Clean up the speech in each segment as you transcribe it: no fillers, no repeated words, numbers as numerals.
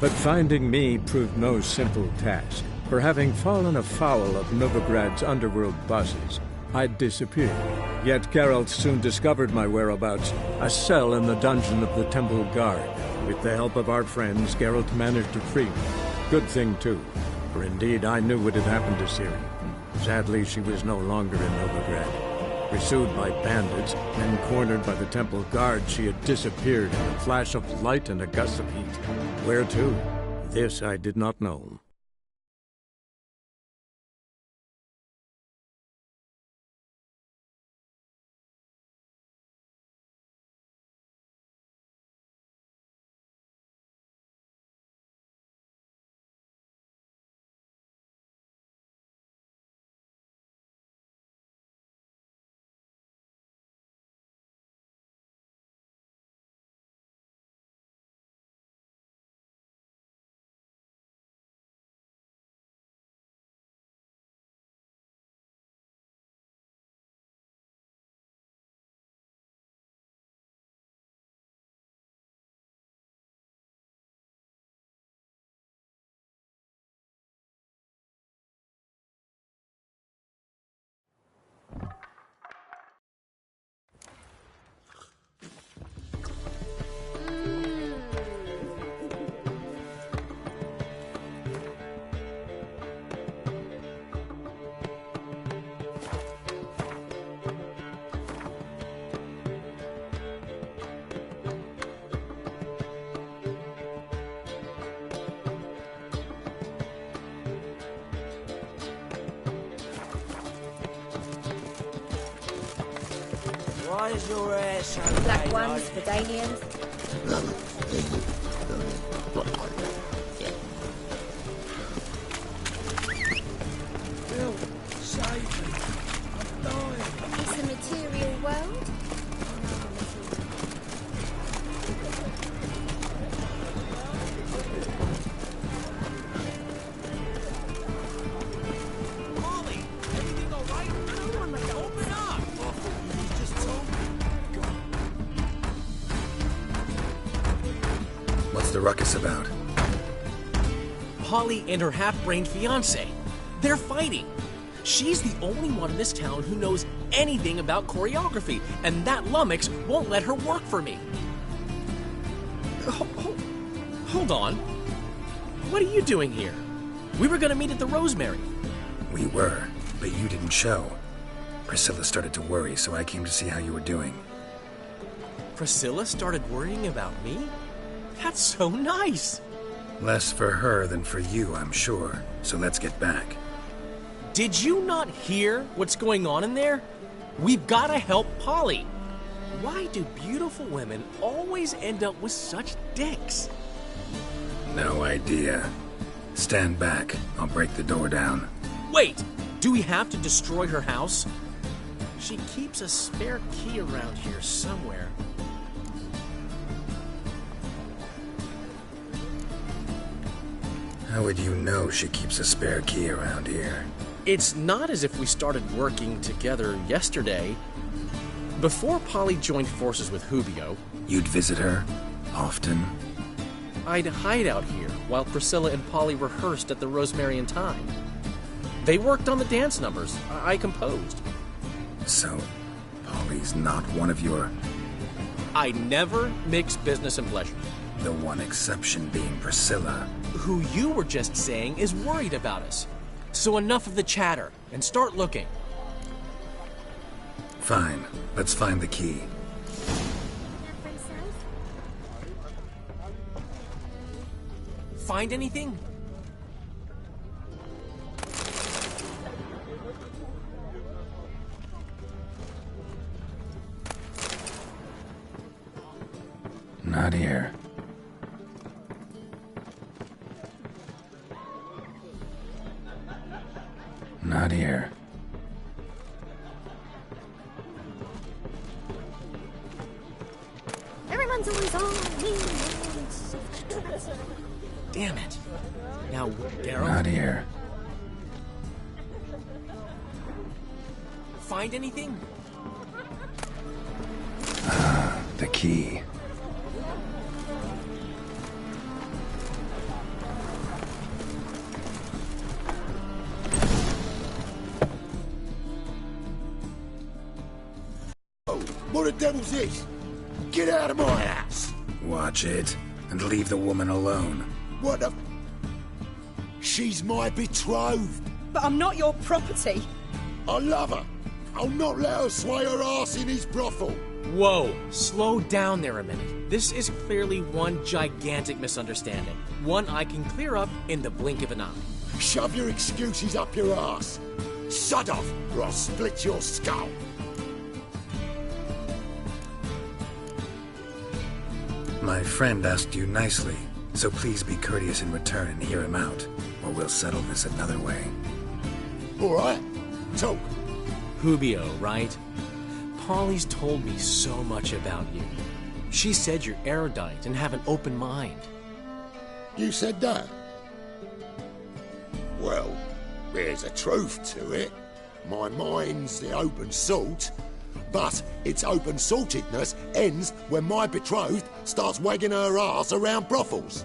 But finding me proved no simple task, for having fallen afoul of Novigrad's underworld bosses, I'd disappeared. Yet Geralt soon discovered my whereabouts, a cell in the dungeon of the Temple Guard. With the help of our friends, Geralt managed to free me. Good thing, too, for indeed I knew what had happened to Ciri. Sadly, she was no longer in Novigrad. Pursued by bandits, then cornered by the Temple Guard, she had disappeared in a flash of light and a gust of heat. Where to? This I did not know. Why is your hair so Black ones, Vidanians. Bill, save me. I'm dying. It's a material world. Molly, everything all right? Open up. He's just talking. What's the ruckus about? Polly and her half-brained fiancé. They're fighting. She's the only one in this town who knows anything about choreography, and that lummox won't let her work for me. Hold on. What are you doing here? We were gonna meet at the Rosemary. We were, but you didn't show. Priscilla started to worry, so I came to see how you were doing. Priscilla started worrying about me? That's so nice. Less for her than for you, I'm sure. So let's get back. Did you not hear what's going on in there? We've got to help Polly. Why do beautiful women always end up with such dicks? No idea. Stand back. I'll break the door down. Wait, do we have to destroy her house? She keeps a spare key around here somewhere. How would you know she keeps a spare key around here? It's not as if we started working together yesterday. Before Polly joined forces with Hubio, You'd visit her? Often? I'd hide out here while Priscilla and Polly rehearsed at the Rosemary and Thyme. They worked on the dance numbers I composed. So, Polly's not one of your... I never mix business and pleasure. The one exception being Priscilla. Who you were just saying is worried about us. So enough of the chatter, and start looking. Fine. Let's find the key. Find anything? Not here. Not here. Everyone's always on me. Damn it. Now, Daryl, Not here. find anything? The key. devil's this? Get out of my house! Watch it, and leave the woman alone. What the... She's my betrothed. But I'm not your property. I love her. I'll not let her sway her ass in his brothel. Whoa, slow down there a minute. This is clearly one gigantic misunderstanding. One I can clear up in the blink of an eye. Shove your excuses up your ass. Shut off, or I'll split your skull. My friend asked you nicely, so please be courteous in return and hear him out, or we'll settle this another way. All right, talk. Hubio, right? Polly's told me so much about you. She said you're erudite and have an open mind. You said that? Well, there's a truth to it. My mind's the open salt, but its open saltedness ends when my betrothed starts wagging her ass around brothels.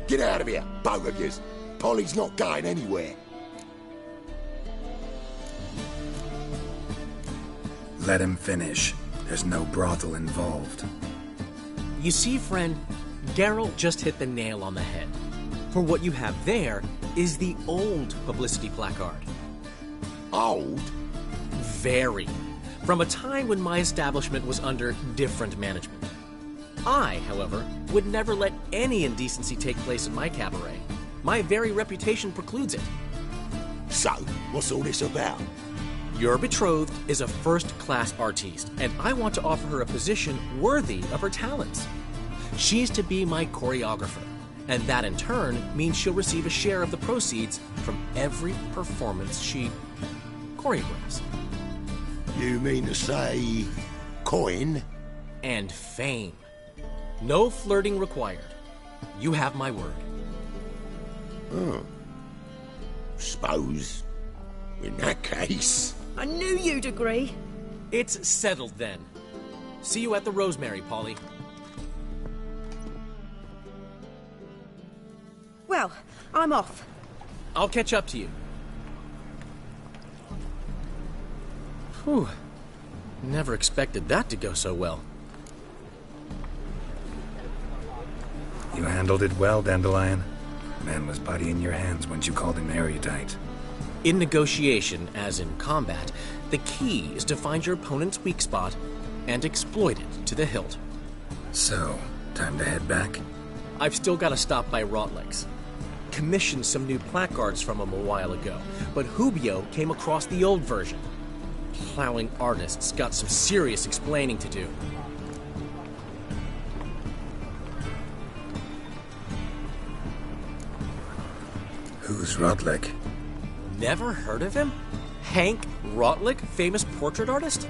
Get out of here, both of yous. Polly's not going anywhere. Let him finish. There's no brothel involved. You see, friend, Geralt just hit the nail on the head. For what you have there is the old publicity placard. Old? Very. From a time when my establishment was under different management. I, however, would never let any indecency take place in my cabaret. My very reputation precludes it. So, what's all this about? Your betrothed is a first-class artiste, and I want to offer her a position worthy of her talents. She's to be my choreographer, and that in turn means she'll receive a share of the proceeds from every performance she choreographs. You mean to say... coin? And fame. No flirting required. You have my word. Suppose... in that case... I knew you'd agree. It's settled then. See you at the Rosemary, Polly. Well, I'm off. I'll catch up to you. Whew. Never expected that to go so well. You handled it well, Dandelion. Man was body in your hands once you called him erudite. In negotiation, as in combat, the key is to find your opponent's weak spot and exploit it to the hilt. So, time to head back? I've still got to stop by Rotlegs. Commissioned some new placards from him a while ago, but Hubio came across the old version. Plowing artists got some serious explaining to do. Who's Rodlick? Never heard of him? Hank Rotlick, famous portrait artist?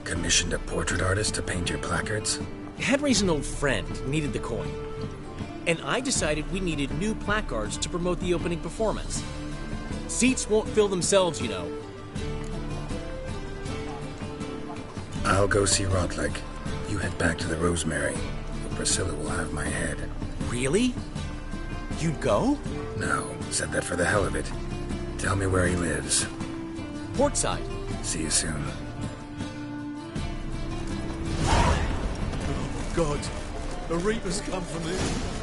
Commissioned a portrait artist to paint your placards? Henry's an old friend, needed the coin. And I decided we needed new placards to promote the opening performance. Seats won't fill themselves, you know. I'll go see Rodlick. You head back to the Rosemary. Priscilla will have my head. Really? You'd go? No, said that for the hell of it. Tell me where he lives. Portside. See you soon. God, the Reapers come from here.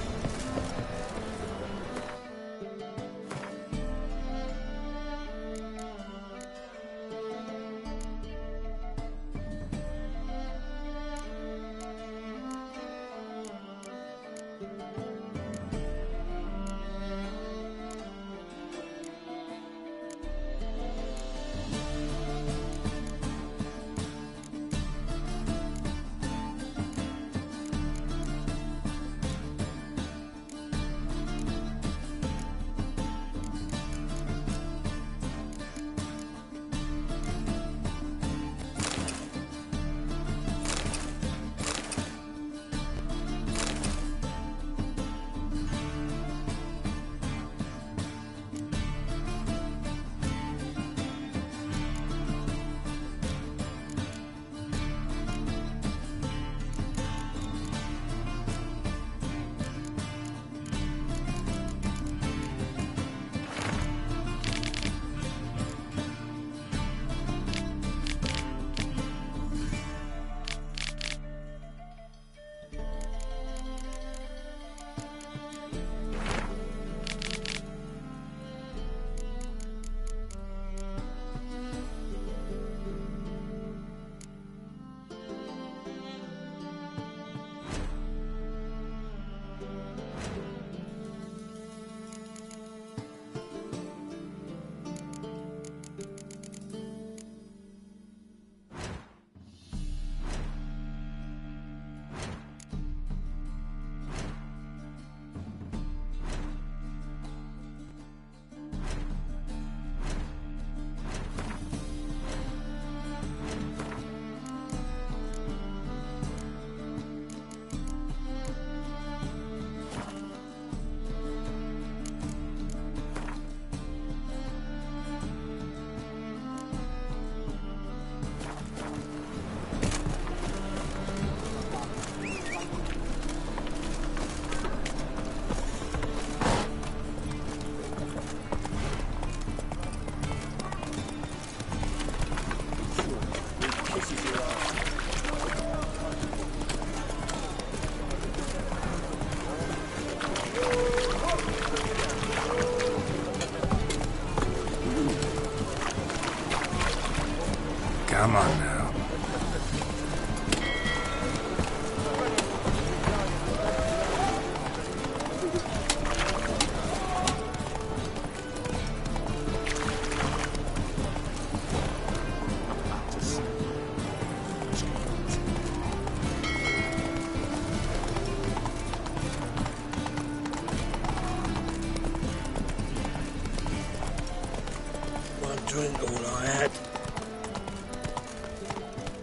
drink all I had.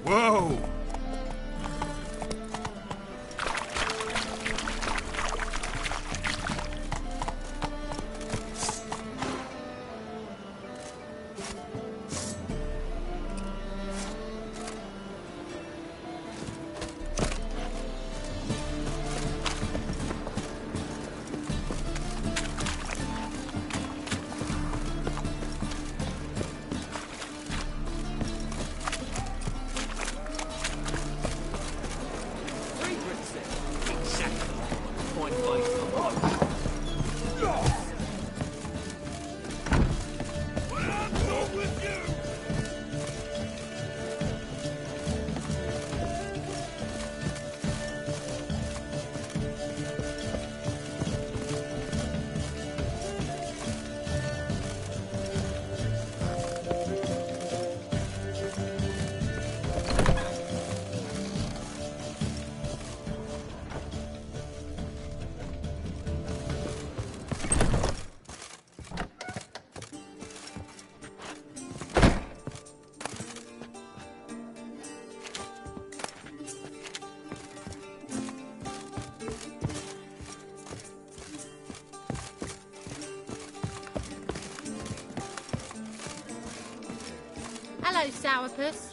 Whoa! Hello, Sourpuss.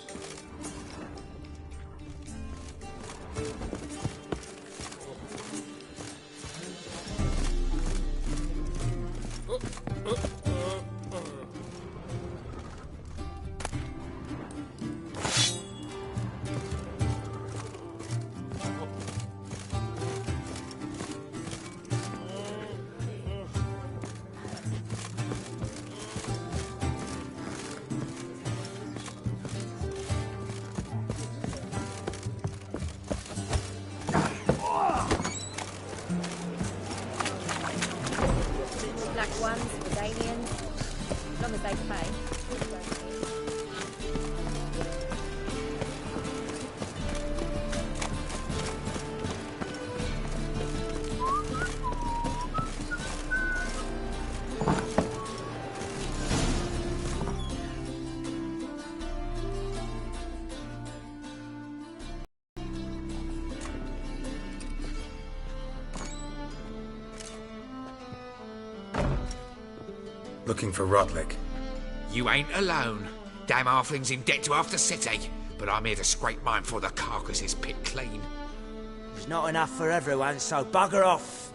Black ones, Verdanians, as long as they pay. Looking for Rodlick. You ain't alone. Damn halfling's in debt to half the city, but I'm here to scrape mine before the carcass is picked clean. There's not enough for everyone, so bugger off.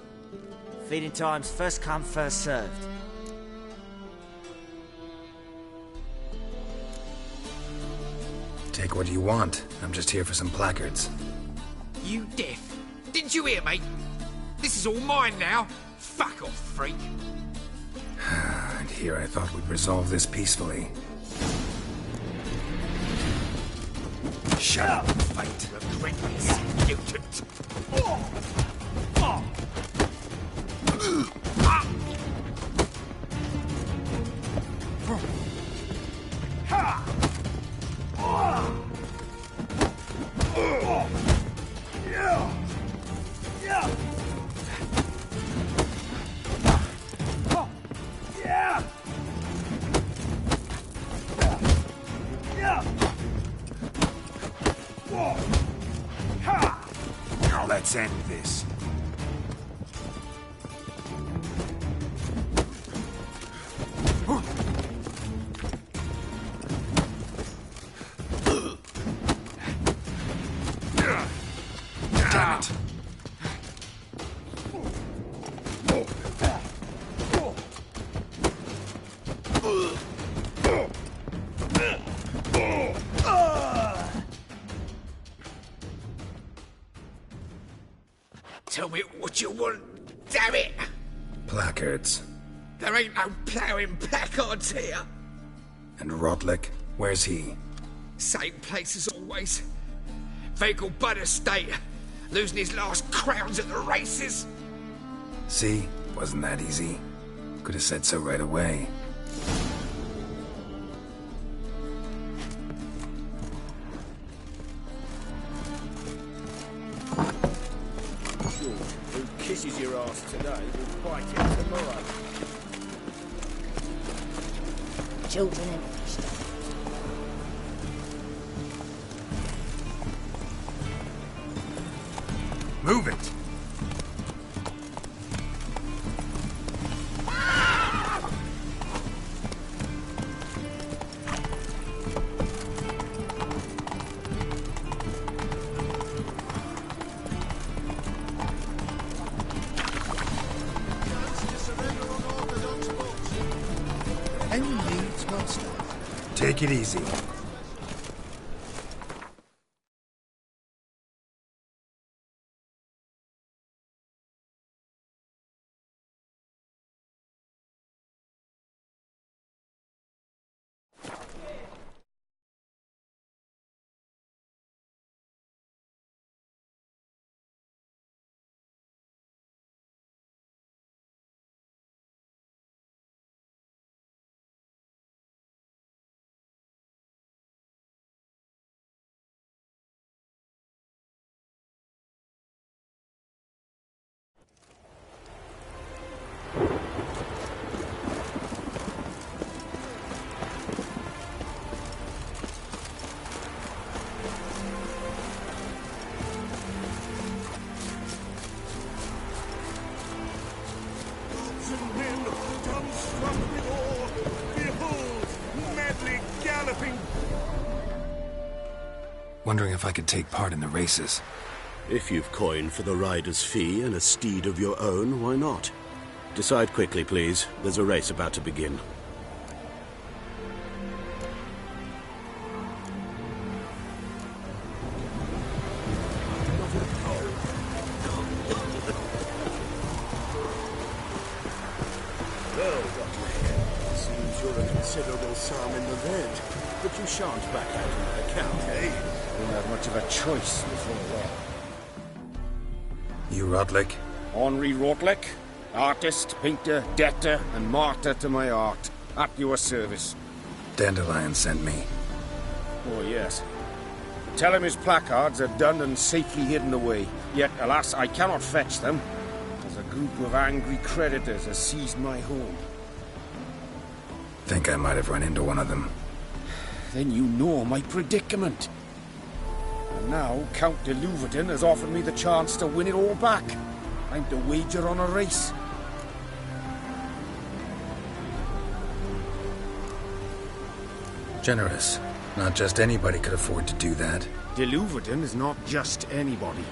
Feeding time's first come, first served. Take what you want. I'm just here for some placards. You deaf? Didn't you hear me? This is all mine now. Fuck off, freak. And here I thought we'd resolve this peacefully. Shut up and fight. Regret this, mutant. Let's end this. Damn it. Tell me what you want, damn it! Placards. There ain't no ploughing placards here. And Rodlick? Where's he? Same place as always. Vehicle Bud Estate. Losing his last crowns at the races. See? Wasn't that easy? Could have said so right away. Who kisses your ass today will bite it tomorrow. children and fish. Move it! Any needs, Master? Take it easy. Wondering if I could take part in the races. If you've coin for the rider's fee and a steed of your own, why not? Decide quickly, please. There's a race about to begin. Well, Rottlehead, seems you're a considerable sum in the red, but you shan't back out of my account, eh? Won't have much of a choice before long. You Rotlick? Henri Rotlick, artist, painter, debtor, and martyr to my art. At your service. Dandelion sent me. Oh, yes. Tell him his placards are done and safely hidden away. Yet, alas, I cannot fetch them, as a group of angry creditors has seized my home. Think I might have run into one of them. Then you know my predicament. And now Count de Louverton has offered me the chance to win it all back. I'm to wager on a race. Generous. Not just anybody could afford to do that. De Louverton is not just anybody.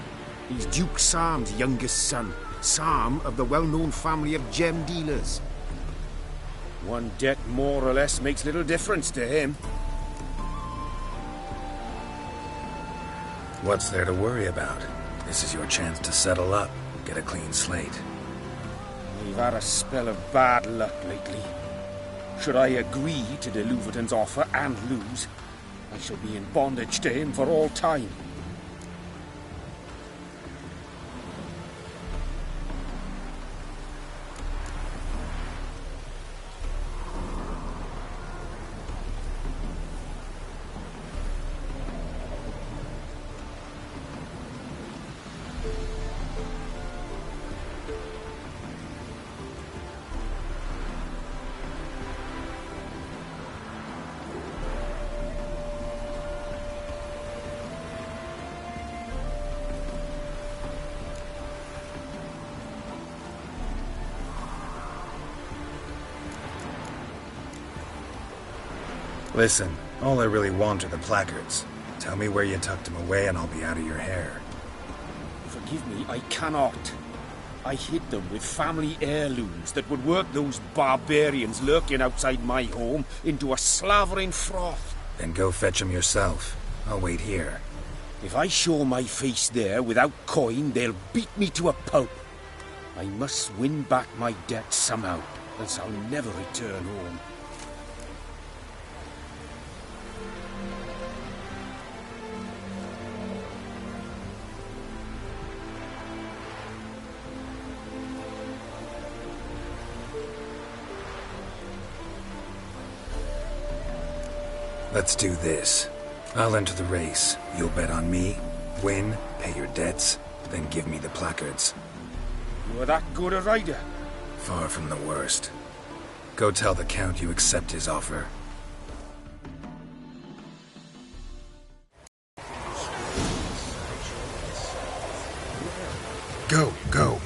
He's Duke Sam's youngest son. Sam of the well-known family of gem dealers. One debt more or less makes little difference to him. What's there to worry about? This is your chance to settle up, get a clean slate. We've had a spell of bad luck lately. Should I agree to de Louverton's offer and lose, I shall be in bondage to him for all time. Listen, all I really want are the placards. Tell me where you tucked them away and I'll be out of your hair. Forgive me, I cannot. I hid them with family heirlooms that would work those barbarians lurking outside my home into a slavering froth. Then go fetch them yourself. I'll wait here. If I show my face there without coin, they'll beat me to a pulp. I must win back my debt somehow, else I'll never return home. Let's do this. I'll enter the race. You'll bet on me, win, pay your debts, then give me the placards. You're that good a rider? Far from the worst. Go tell the Count you accept his offer. Go.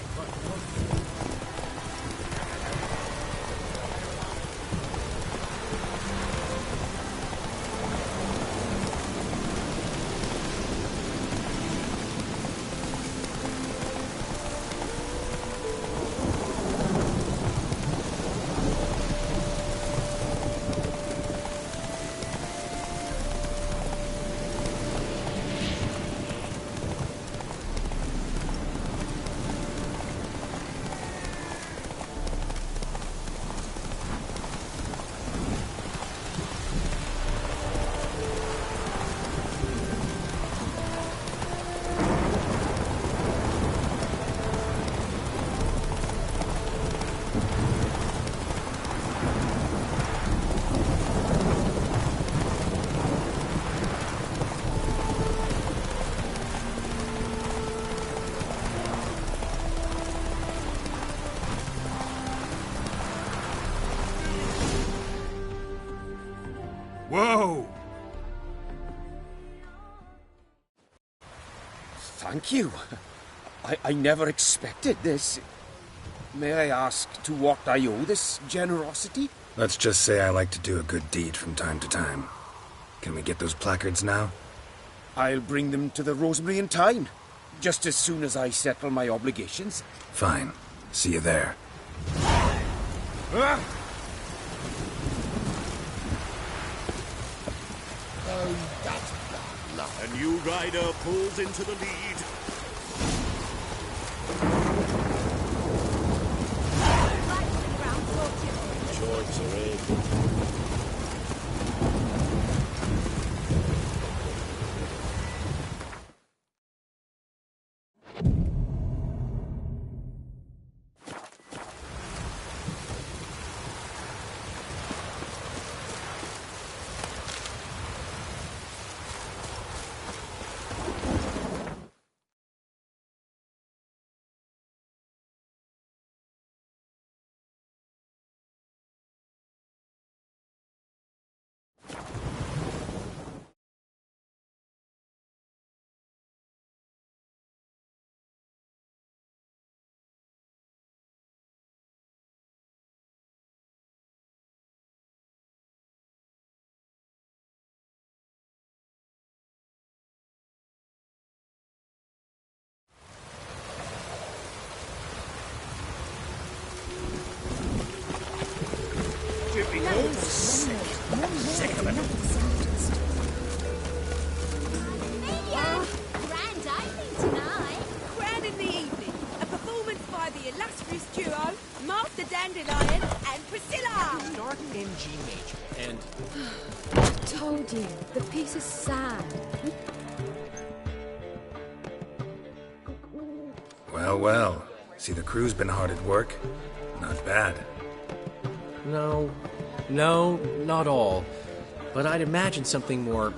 Whoa! Thank you. I never expected this. May I ask to what I owe this generosity? Let's just say I like to do a good deed from time to time. Can we get those placards now? I'll bring them to the Rosemary in time, just as soon as I settle my obligations. Fine. See you there. Ah! That's bad luck. A new rider pulls into the lead. Joints are in. Grand opening tonight. Grand in the evening. A performance by the illustrious duo, Master Dandelion and Priscilla. Start in G major and... Told you, the piece is sad. Well, well. See, the crew's been hard at work. Not bad. No, not all. But I'd imagine something more,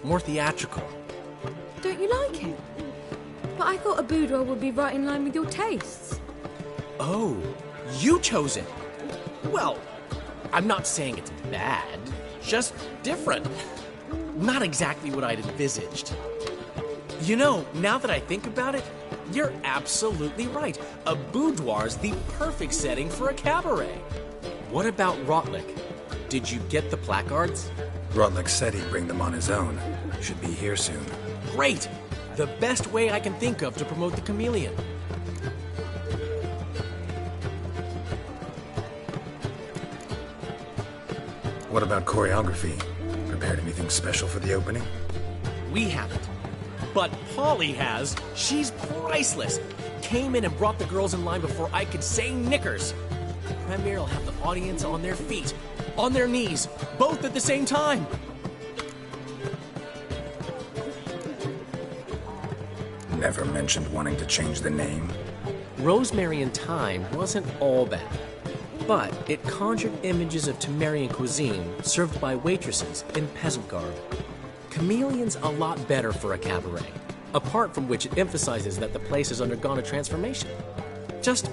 more theatrical. Don't you like it? But I thought a boudoir would be right in line with your tastes. Oh, you chose it. Well, I'm not saying it's bad, just different. Not exactly what I'd envisaged. Now that I think about it, you're absolutely right. A boudoir's the perfect setting for a cabaret. What about Rotlick? Did you get the placards? Rotlick said he'd bring them on his own. Should be here soon. Great! The best way I can think of to promote the Chameleon. What about choreography? Prepared anything special for the opening? We haven't. But Polly has. She's priceless. Came in and brought the girls in line before I could say knickers. The premiere will have the audience on their feet, on their knees, both at the same time. Never mentioned wanting to change the name. Rosemary in Time wasn't all bad, but it conjured images of Temerian cuisine served by waitresses in peasant garb. Chameleon's a lot better for a cabaret, apart from which it emphasizes that the place has undergone a transformation. Just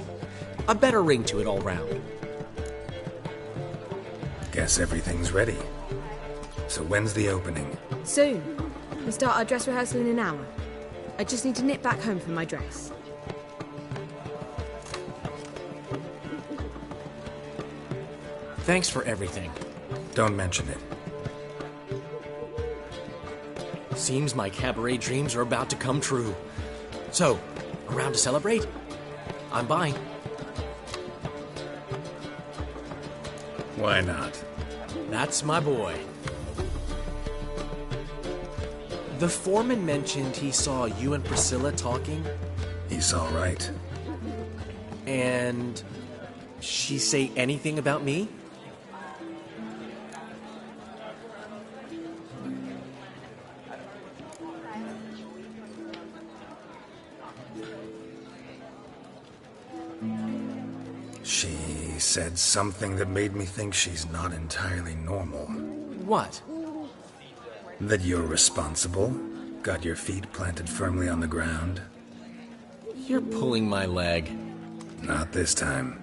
a better ring to it all round. Guess everything's ready. So when's the opening? Soon. We start our dress rehearsal in an hour. I just need to nip back home for my dress. Thanks for everything. Don't mention it. Seems my cabaret dreams are about to come true. So, around to celebrate? I'm buying. Why not? That's my boy. The foreman mentioned he saw you and Priscilla talking. He's all right. And she say anything about me? She said something that made me think she's not entirely normal. What? That you're responsible, got your feet planted firmly on the ground. You're pulling my leg. Not this time.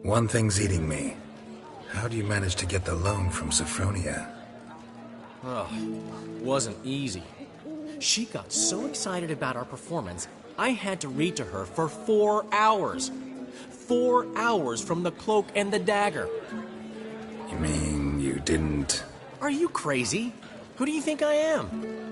One thing's eating me. How do you manage to get the loan from Sophronia? Oh, wasn't easy. She got so excited about our performance, I had to read to her for 4 hours. 4 hours from the Cloak and the Dagger. You mean you didn't... Are you crazy? Who do you think I am?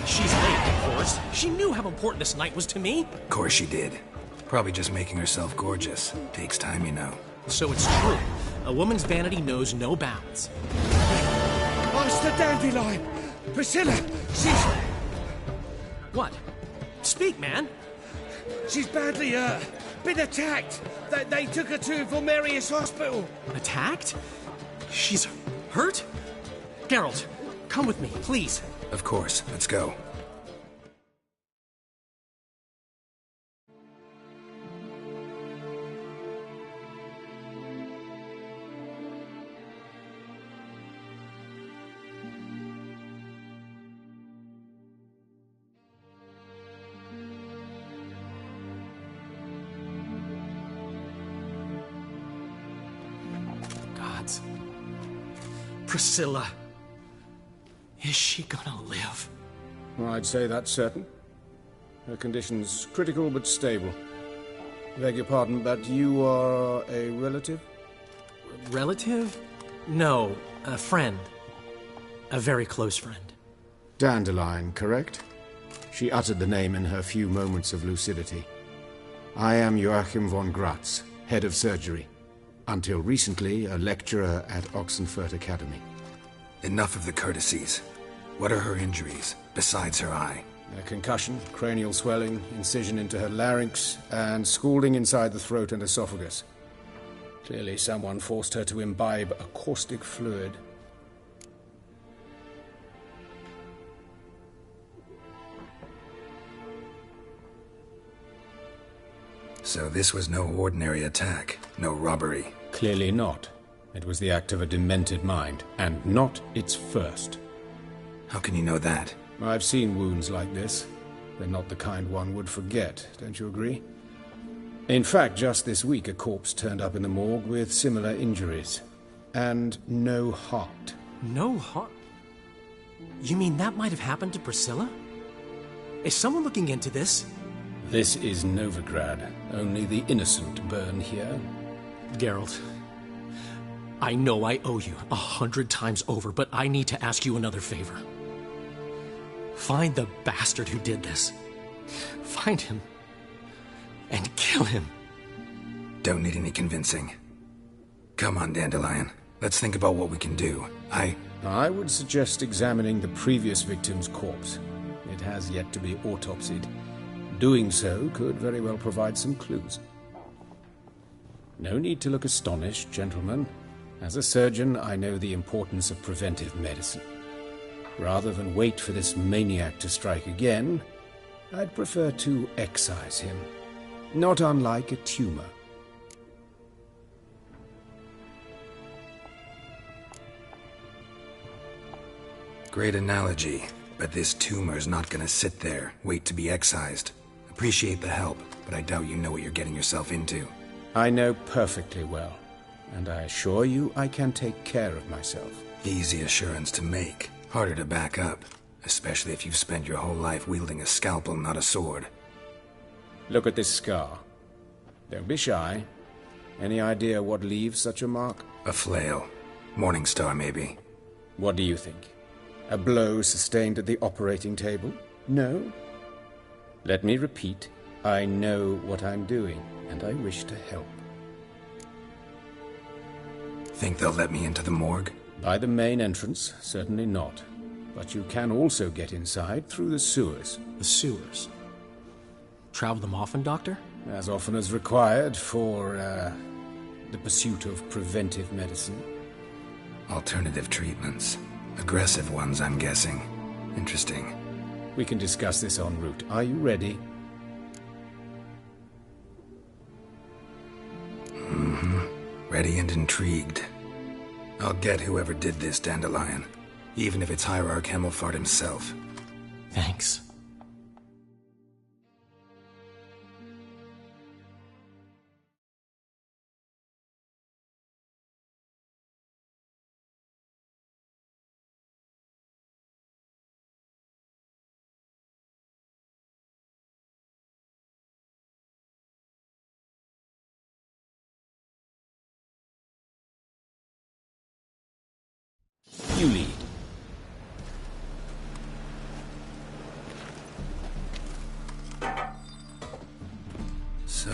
She's late, of course. She knew how important this night was to me. Of course she did. Probably just making herself gorgeous. Takes time, you know. So it's true. A woman's vanity knows no bounds. Master Dandelion! Priscilla, she's... What? Speak, man. She's badly hurt. Been attacked. They took her to Vulmerius Hospital. Attacked? She's hurt? Geralt, come with me, please. Of course. Let's go. Gods. Priscilla. Is she gonna live? I'd say that's certain. Her condition's critical but stable. Beg your pardon, but you are a relative? Relative? No, a friend. A very close friend. Dandelion, correct? She uttered the name in her few moments of lucidity. I am Joachim von Gratz, head of surgery. Until recently, a lecturer at Oxenfurt Academy. Enough of the courtesies. What are her injuries, besides her eye? A concussion, cranial swelling, incision into her larynx, and scalding inside the throat and esophagus. Clearly someone forced her to imbibe a caustic fluid. So this was no ordinary attack, no robbery. Clearly not. It was the act of a demented mind, and not its first. How can you know that? I've seen wounds like this. They're not the kind one would forget, don't you agree? In fact, just this week a corpse turned up in the morgue with similar injuries. And no heart. No heart? You mean that might have happened to Priscilla? Is someone looking into this? This is Novigrad. Only the innocent burn here. Geralt, I know I owe you 100 times over, but I need to ask you another favor. Find the bastard who did this. Find him. And kill him. Don't need any convincing. Come on, Dandelion. Let's think about what we can do. I would suggest examining the previous victim's corpse. It has yet to be autopsied. Doing so could very well provide some clues. No need to look astonished, gentlemen. As a surgeon, I know the importance of preventive medicine. Rather than wait for this maniac to strike again, I'd prefer to excise him. Not unlike a tumor. Great analogy, but this tumor's not gonna sit there, wait to be excised. Appreciate the help, but I doubt you know what you're getting yourself into. I know perfectly well, and I assure you I can take care of myself. Easy assurance to make. Harder to back up, especially if you've spent your whole life wielding a scalpel, not a sword. Look at this scar. Don't be shy. Any idea what leaves such a mark? A flail. Morningstar, maybe. What do you think? A blow sustained at the operating table? No? Let me repeat. I know what I'm doing, and I wish to help. Think they'll let me into the morgue? By the main entrance, certainly not. But you can also get inside through the sewers. The sewers? Travel them often, Doctor? As often as required for, the pursuit of preventive medicine. Alternative treatments. Aggressive ones, I'm guessing. Interesting. We can discuss this en route. Are you ready? Mm-hmm. Ready and intrigued. I'll get whoever did this, Dandelion. Even if it's Hierarch Hemmelfart himself. Thanks. You lead. So,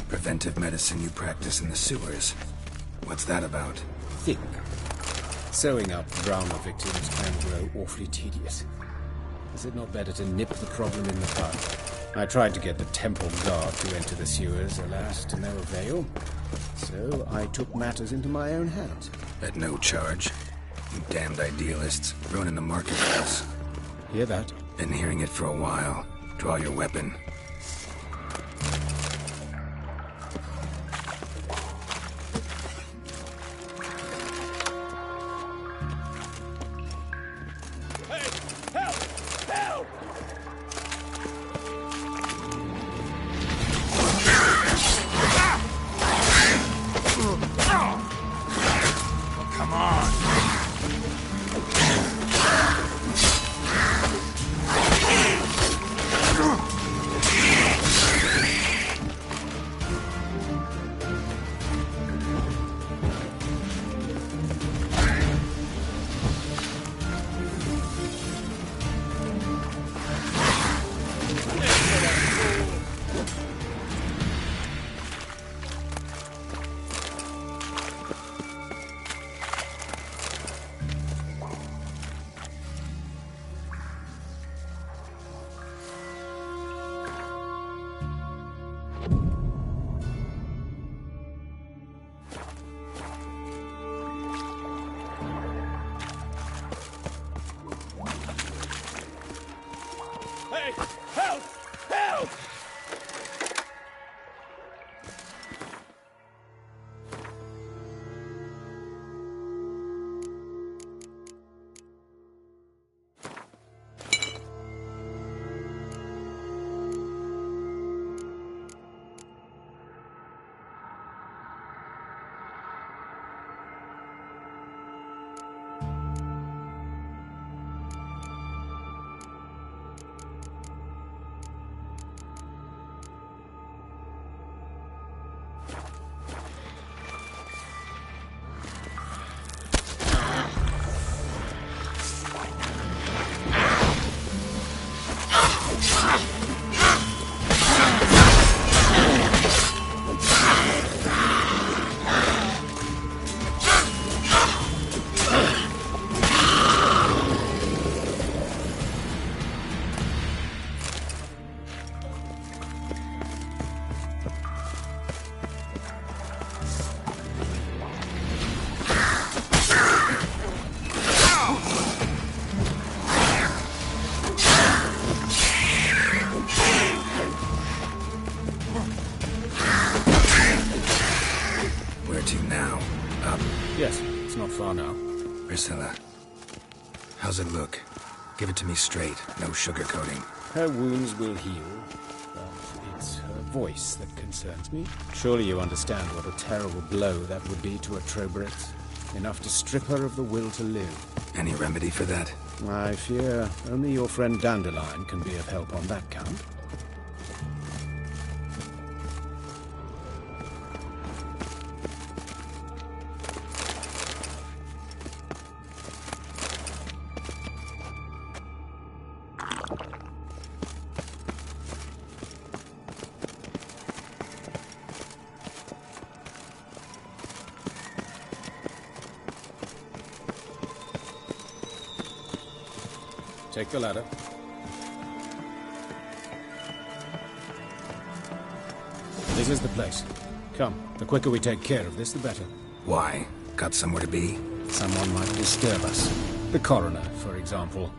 preventive medicine you practice in the sewers. What's that about? Think. Sewing up drowner victims can grow awfully tedious. Is it not better to nip the problem in the bud? I tried to get the temple guard to enter the sewers, alas, to no avail. So I took matters into my own hands. At no charge. You damned idealists. Ruining the marketplace. Hear that? Been hearing it for a while. Draw your weapon. Priscilla. How's it look? Give it to me straight, no sugarcoating. Her wounds will heal, voice that concerns me. Surely you understand what a terrible blow that would be to a Trobrit. Enough to strip her of the will to live. Any remedy for that? I fear only your friend Dandelion can be of help on that count. Take the ladder. This is the place. Come, the quicker we take care of this, the better. Why? Got somewhere to be? Someone might disturb us. The coroner, for example.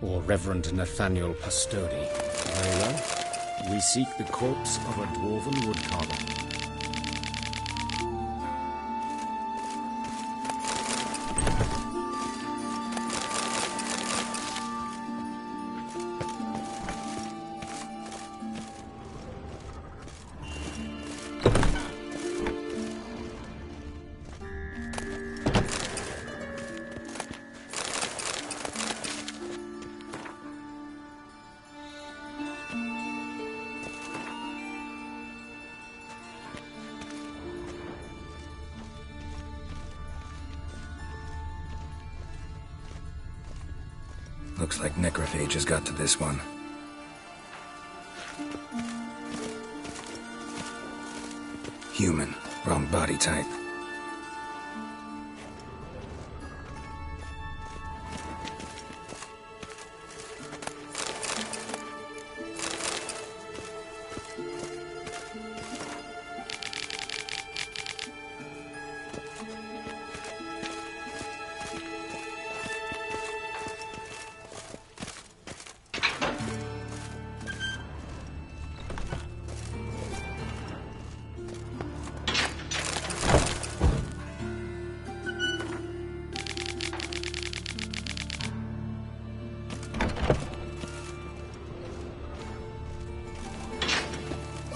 Or Reverend Nathaniel Pastodi. Very well. We seek the corpse of a dwarven woodcarver. Looks like necrophage has got to this one. Human. Wrong body type.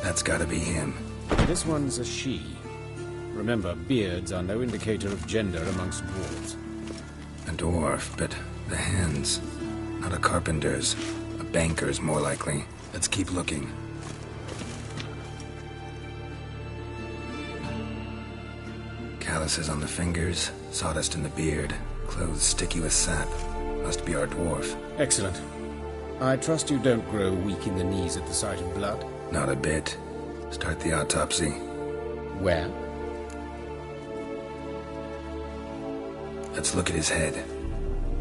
That's gotta be him. This one's a she. Remember, beards are no indicator of gender amongst dwarves. A dwarf, but the hands. Not a carpenter's. A banker's, more likely. Let's keep looking. Calluses on the fingers, sawdust in the beard, clothes sticky with sap. Must be our dwarf. Excellent. I trust you don't grow weak in the knees at the sight of blood. Not a bit. Start the autopsy. Where? Let's look at his head.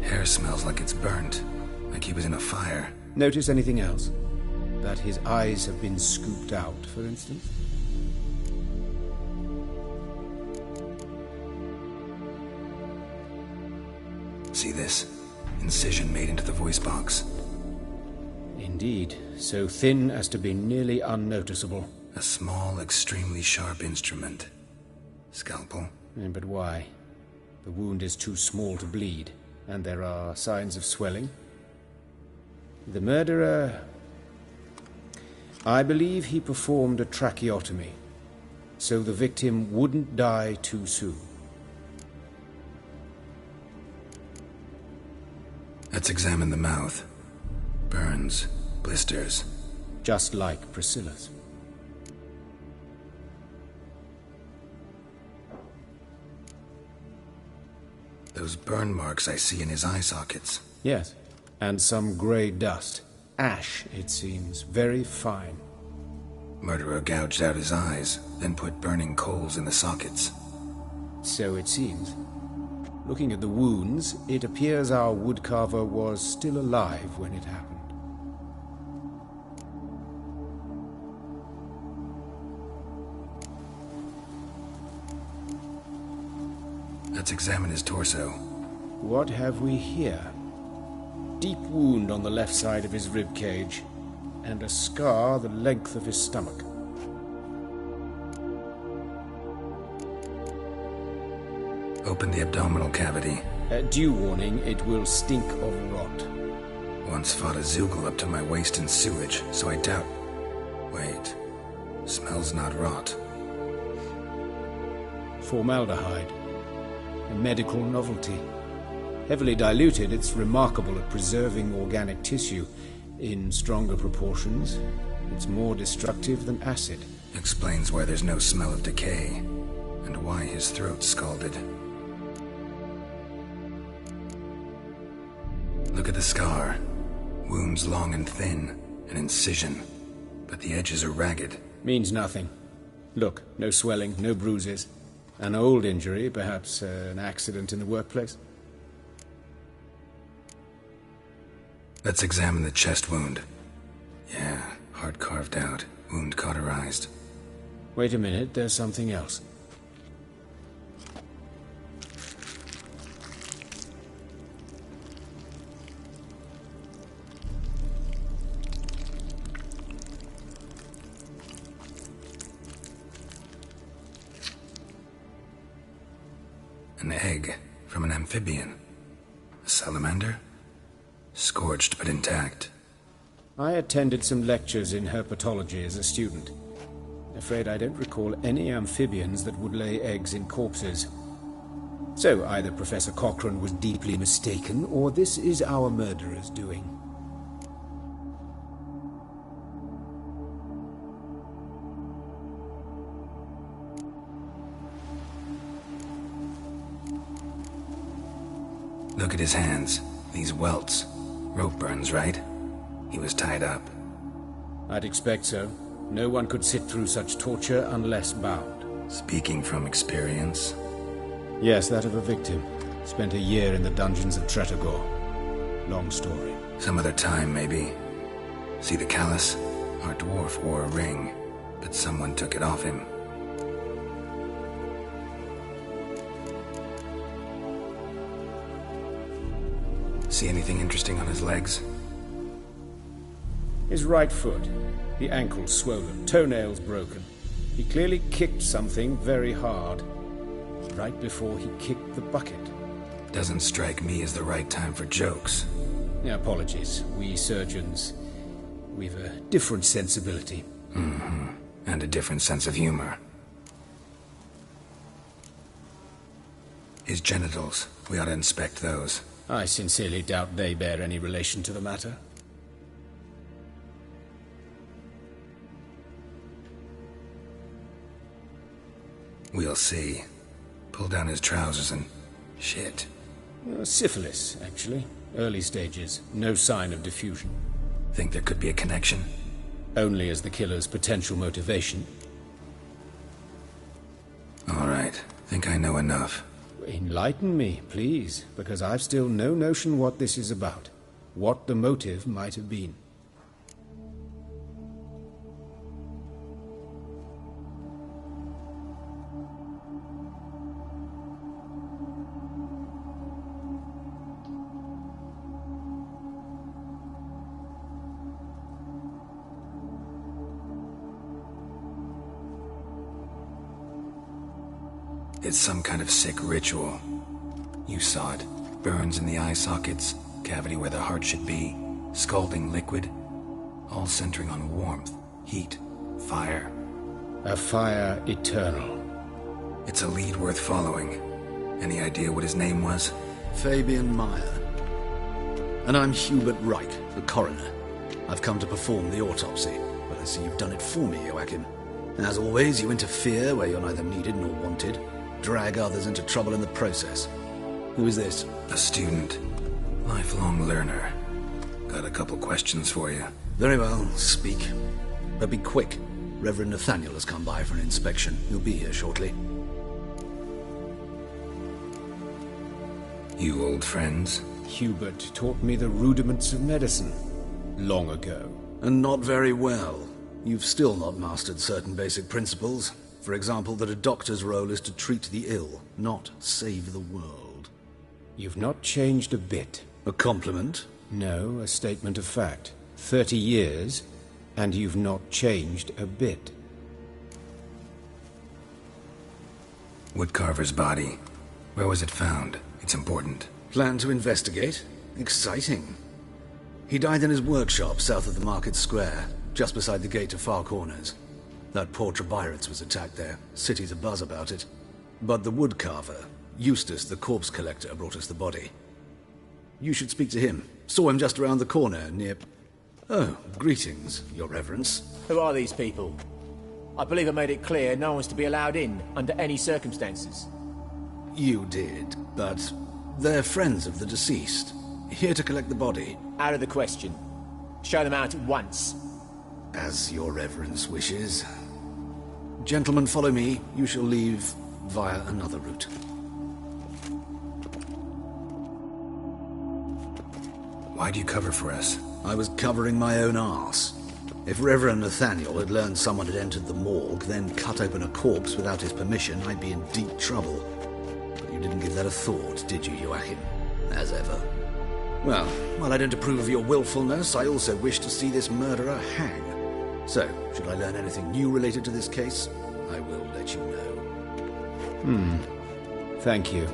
Hair smells like it's burnt. Like he was in a fire. Notice anything else? That his eyes have been scooped out, for instance? See this? Incision made into the voice box. Indeed, so thin as to be nearly unnoticeable. A small, extremely sharp instrument. Scalpel? But why? The wound is too small to bleed, and there are signs of swelling. The murderer... I believe he performed a tracheotomy, so the victim wouldn't die too soon. Let's examine the mouth. Burns, blisters. Just like Priscilla's. Those burn marks I see in his eye sockets. Yes, and some grey dust. Ash, it seems, very fine. Murderer gouged out his eyes, then put burning coals in the sockets. So it seems. Looking at the wounds, it appears our woodcarver was still alive when it happened. Let's examine his torso. What have we here? Deep wound on the left side of his rib cage, and a scar the length of his stomach. Open the abdominal cavity. Due warning, it will stink of rot. Once fought a Zoogle up to my waist in sewage, so I doubt... Wait. Smells not rot. Formaldehyde. A medical novelty. Heavily diluted, it's remarkable at preserving organic tissue. In stronger proportions, it's more destructive than acid. Explains why there's no smell of decay, and why his throat's scalded. Look at the scar. Wounds long and thin, an incision, but the edges are ragged. Means nothing. Look, no swelling, no bruises. An old injury, perhaps an accident in the workplace. Let's examine the chest wound. Yeah, heart carved out, wound cauterized. Wait a minute, there's something else. An egg from an amphibian. A salamander? Scorched but intact. I attended some lectures in herpetology as a student. Afraid I don't recall any amphibians that would lay eggs in corpses. So either Professor Cochrane was deeply mistaken, or this is our murderer's doing. Look at his hands. These welts. Rope burns, right? He was tied up. I'd expect so. No one could sit through such torture unless bound. Speaking from experience? Yes, that of a victim. Spent a year in the dungeons of Tretogor. Long story. Some other time, maybe. See the callus? Our dwarf wore a ring, but someone took it off him. See anything interesting on his legs? His right foot. The ankle's swollen, toenails broken. He clearly kicked something very hard. Right before he kicked the bucket. Doesn't strike me as the right time for jokes. Apologies. We surgeons, we've a different sensibility. Mm-hmm. And a different sense of humor. His genitals. We ought to inspect those. I sincerely doubt they bear any relation to the matter. We'll see. Pull down his trousers and... shit. Syphilis, actually. Early stages. No sign of diffusion. Think there could be a connection? Only as the killer's potential motivation. All right. Think I know enough. Enlighten me, please, because I've still no notion what this is about. What the motive might have been. It's some kind of sick ritual. You saw it. Burns in the eye sockets, cavity where the heart should be, scalding liquid, all centering on warmth, heat, fire. A fire eternal. It's a lead worth following. Any idea what his name was? Fabian Meyer. And I'm Hubert Reich, the coroner. I've come to perform the autopsy, but I see you've done it for me, Joachim. As always, you interfere where you're neither needed nor wanted. Drag others into trouble in the process. Who is this? A student. Lifelong learner. Got a couple questions for you. Very well, speak. But be quick. Reverend Nathaniel has come by for an inspection. He'll be here shortly. You old friends? Hubert taught me the rudiments of medicine. Long ago. And not very well. You've still not mastered certain basic principles. For example, that a doctor's role is to treat the ill, not save the world. You've not changed a bit. A compliment? No, a statement of fact. 30 years, and you've not changed a bit. Woodcarver's body. Where was it found? It's important. Plan to investigate? Exciting. He died in his workshop south of the market square, just beside the gate to Far Corners. That poor Trebirates was attacked there. City's abuzz about it. But the woodcarver, Eustace the corpse collector, brought us the body. You should speak to him. Saw him just around the corner, near... Oh, greetings, Your Reverence. Who are these people? I believe I made it clear no one's to be allowed in, under any circumstances. You did, but they're friends of the deceased. Here to collect the body. Out of the question. Show them out at once. As Your Reverence wishes. Gentlemen, follow me. You shall leave via another route. Why'd you cover for us? I was covering my own arse. If Reverend Nathaniel had learned someone had entered the morgue, then cut open a corpse without his permission, I'd be in deep trouble. But you didn't give that a thought, did you, Joachim? As ever. Well, while I don't approve of your willfulness, I also wish to see this murderer hang. So, should I learn anything new related to this case, I will let you know. Thank you.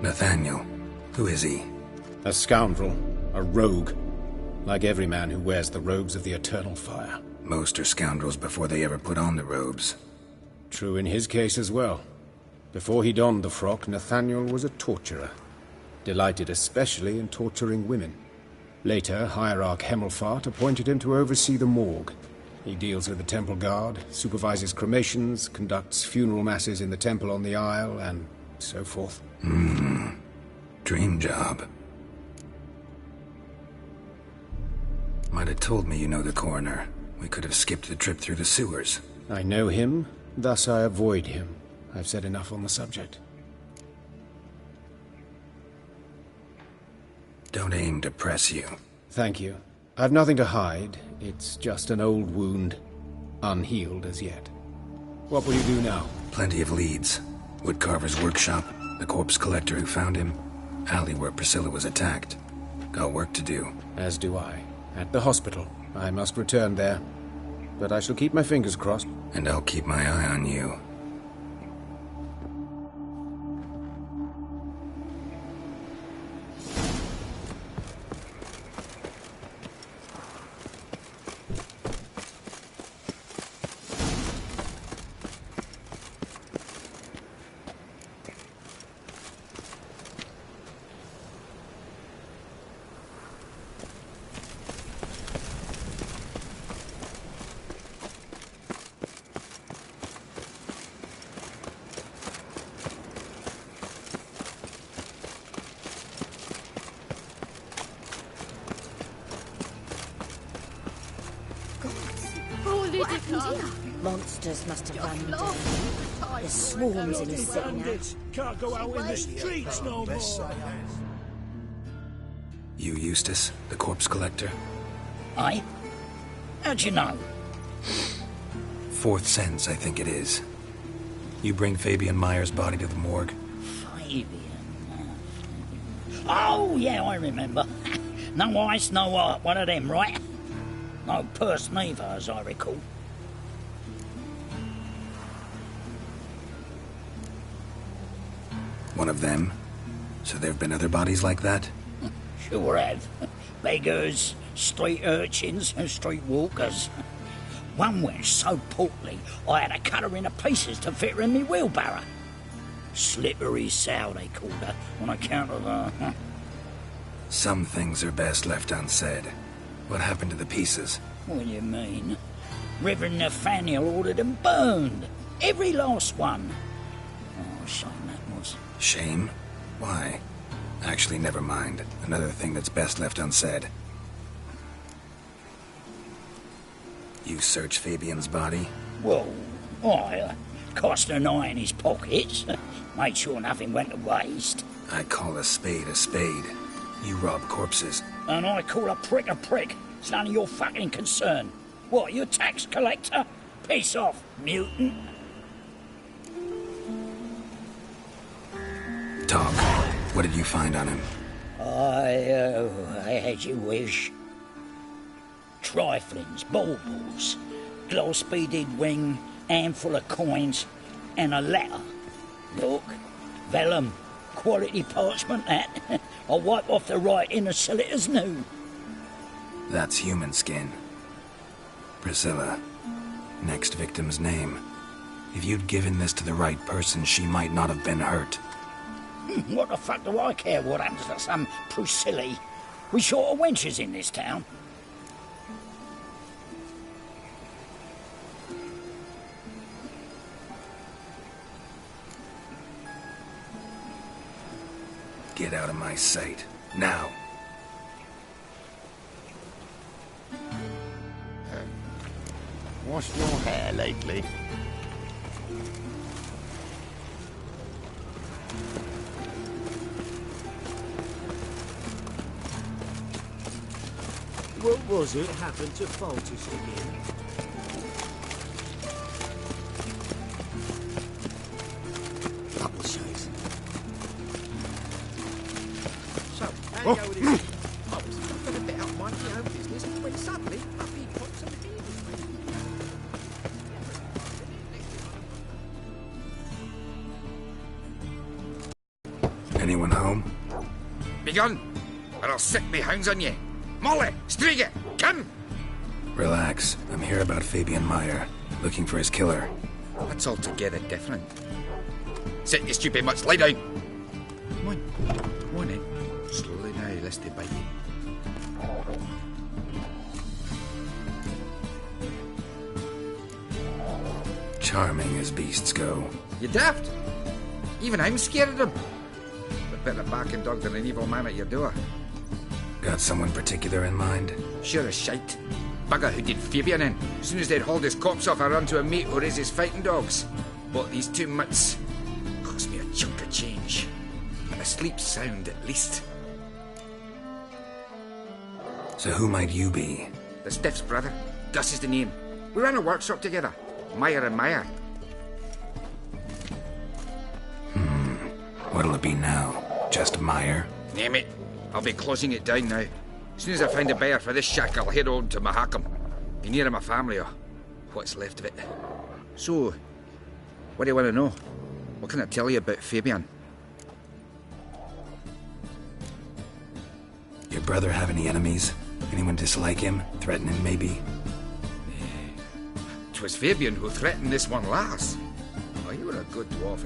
Nathaniel. Who is he? A scoundrel. A rogue. Like every man who wears the robes of the Eternal Fire. Most are scoundrels before they ever put on the robes. True in his case as well. Before he donned the frock, Nathaniel was a torturer. Delighted especially in torturing women. Later, Hierarch Hemelfart appointed him to oversee the morgue. He deals with the temple guard, supervises cremations, conducts funeral masses in the temple on the Isle, and so forth. Dream job. Might have told me you know the coroner. We could have skipped the trip through the sewers. I know him, thus I avoid him. I've said enough on the subject. Don't aim to press you. Thank you. I've nothing to hide. It's just an old wound, unhealed as yet. What will you do now? Plenty of leads. Woodcarver's workshop, the corpse collector who found him, alley where Priscilla was attacked. Got work to do. As do I. At the hospital. I must return there. But I shall keep my fingers crossed. And I'll keep my eye on you. Monsters must have run down. There's swarms in the city now. Can't go out in the streets no more. You Eustace, the corpse collector? Aye? How'd you know? Fourth sense, I think it is. You bring Fabian Meyer's body to the morgue? Fabian? Oh, yeah, I remember. No eyes, no heart, one of them, right? No purse neither, as I recall. One of them? So there have been other bodies like that? Sure have. Beggars, street urchins, and street walkers. One went so portly, I had to cut her into pieces to fit her in me wheelbarrow. Slippery sow, they called her, on account of her. Some things are best left unsaid. What happened to the pieces? What do you mean? Reverend Nathaniel ordered them burned. Every last one. Oh, shame that was. Shame? Why? Actually, never mind. Another thing that's best left unsaid. You searched Fabian's body? Well, I cast an eye in his pockets. Made sure nothing went to waste. I call a spade a spade. You rob corpses. And I call a prick a prick. It's none of your fucking concern. What, you a tax collector? Piss off, mutant. Talk. What did you find on him? I had you wish. Triflings, baubles. Gloss-beaded ring, handful of coins, and a letter. Look, vellum, quality parchment that. I'll wipe off the writing and sell it as new. That's human skin. Priscilla. Next victim's name. If you'd given this to the right person, she might not have been hurt. What the fuck do I care what happens to some Priscilla? We short of wenches in this town. Get out of my sight. Now. Washed your hair lately? What was it happened to Faltus again? Double shades. So, how do you go with this? I was talking a bit out minding my own business when suddenly up he pops and Anyone home? Begone, or I'll set me hounds on you. Molly, Striga, come! Relax. I'm here about Fabian Meyer, looking for his killer. That's altogether different. Sit, you stupid mutts, lie down. Come on then. Slowly now, lest they bite you. Charming as beasts go. You daft? Even I'm scared of them. A better barking dog than an evil man at your door. Got someone particular in mind? Sure as shite. Bugger who did Fabian in. As soon as they'd hauled his corpse off, I run to a mate who raises fighting dogs. Bought these 2 mutts. Cost me a chunk of change. But I sleep sound at least. So who might you be? The Stiff's brother. Gus is the name. We ran a workshop together. Meyer and Meyer. What'll it be now? Just Meyer? Name it. I'll be closing it down now. As soon as I find a buyer for this shack, I'll head on to Mahakam. Be near my family, or what's left of it. So, what do you want to know? What can I tell you about Fabian? Your brother have any enemies? Anyone dislike him? Threaten him, maybe? 'Twas Fabian who threatened this one last. Oh, you were a good dwarf,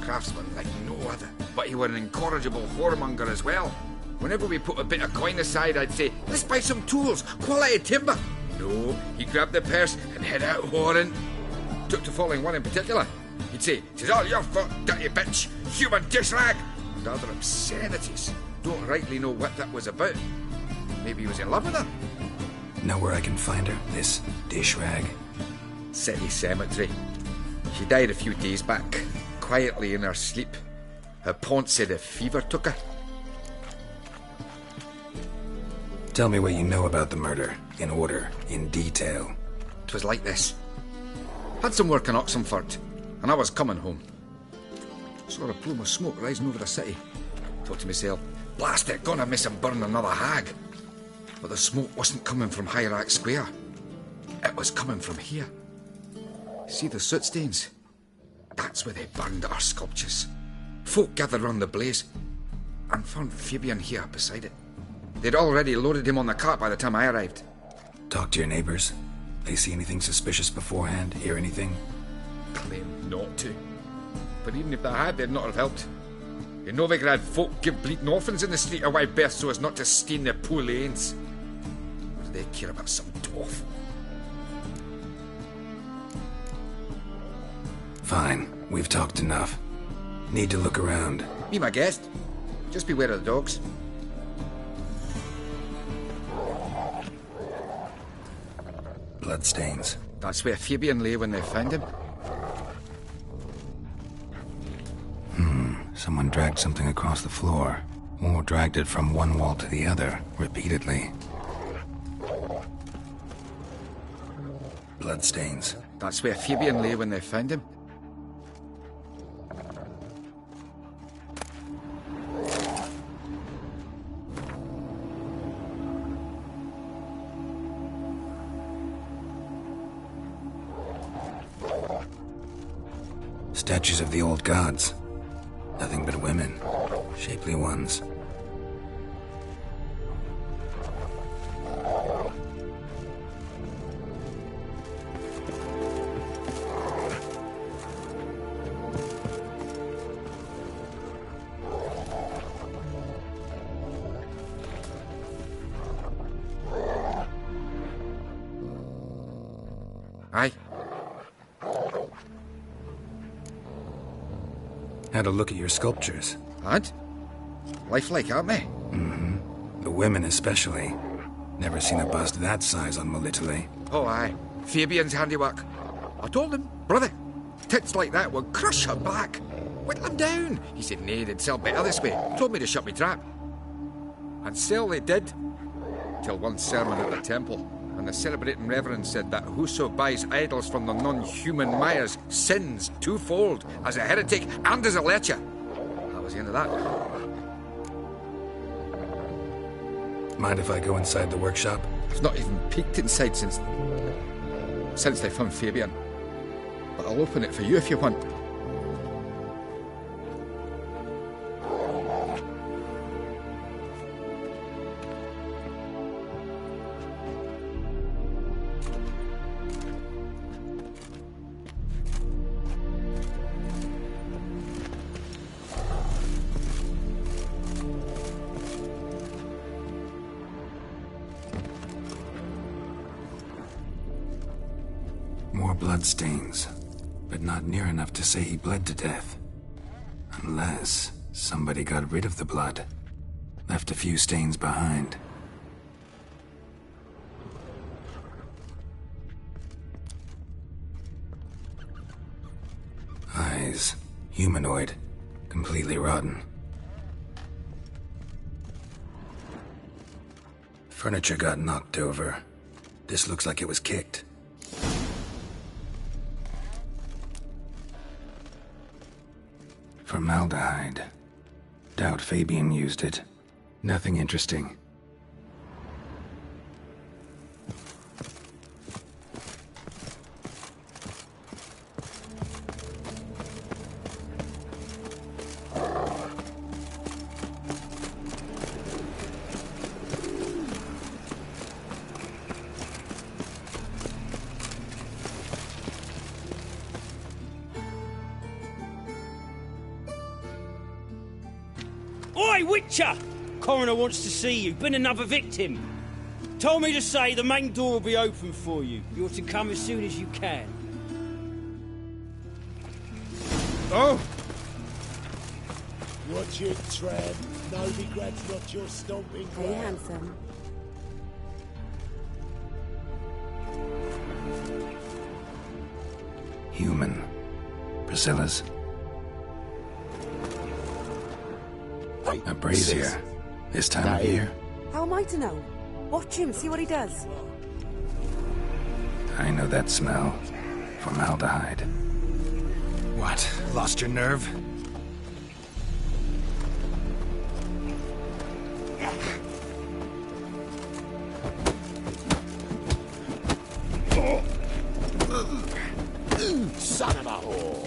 craftsman like no other. But you were an incorrigible whoremonger as well. Whenever we put a bit of coin aside, I'd say, let's buy some tools, quality timber. No, he'd grab the purse and head out whoring. Took to following one in particular. He'd say, "'Tis all your fault, dirty bitch, human dish rag," and other obscenities. Don't rightly know what that was about. Maybe he was in love with her. Know where I can find her? This dish rag? City cemetery. She died a few days back, quietly in her sleep. Her pont said a fever took her. Tell me what you know about the murder, in order, in detail. 'Twas like this. Had some work in Oxenford, and I was coming home. Saw a plume of smoke rising over the city. Thought to myself, blast it, gonna miss and burn another hag. But the smoke wasn't coming from Hierarch Square. It was coming from here. See the soot stains? That's where they burned our sculptures. Folk gathered round the blaze, and found Fabian here beside it. They'd already loaded him on the cart by the time I arrived. Talk to your neighbors. They see anything suspicious beforehand? Hear anything? Claimed not to. But even if they had, they'd not have helped. In Novigrad, folk give bleating orphans in the street a wide berth so as not to stain their poor lanes. What do they care about some dwarf? Fine. We've talked enough. Need to look around. Be my guest. Just beware of the dogs. Bloodstains. That's where Fabian lay when they found him. Someone dragged something across the floor. Or dragged it from one wall to the other, repeatedly. Bloodstains. That's where Fabian lay when they found him. Statues of the old gods. Nothing but women. Shapely ones. Aye. Had a look at your sculptures. Had? Lifelike, aren't they? Mm-hmm. The women especially. Never seen a bust that size on Melitele. Oh, aye. Fabian's handiwork. I told him, brother, tits like that will crush her back. Whittle him down. He said, nay, they'd sell better this way. Told me to shut me trap. And sell they did. Till one sermon at the temple. And the celebrating reverend said that whoso buys idols from the non-human Myers sins twofold, as a heretic and as a lecher. That was the end of that. Mind if I go inside the workshop? It's not even peeked inside since they found Fabian. But I'll open it for you if you want. More bloodstains, but not near enough to say he bled to death. Unless somebody got rid of the blood, left a few stains behind. Eyes, humanoid, completely rotten. Furniture got knocked over. This looks like it was kicked. Formaldehyde. Doubt Fabian used it. Nothing interesting. Oi, Witcher! Coroner wants to see you. Been another victim. Told me to say the main door will be open for you. You're to come as soon as you can. Oh! Watch it, Trev. Novigrad's not your stomping ground. Hey, handsome. Human. Priscilla's. A brazier. This time of year. How am I to know? Watch him, see what he does. I know that smell. Formaldehyde. What? Lost your nerve? Son of a whore!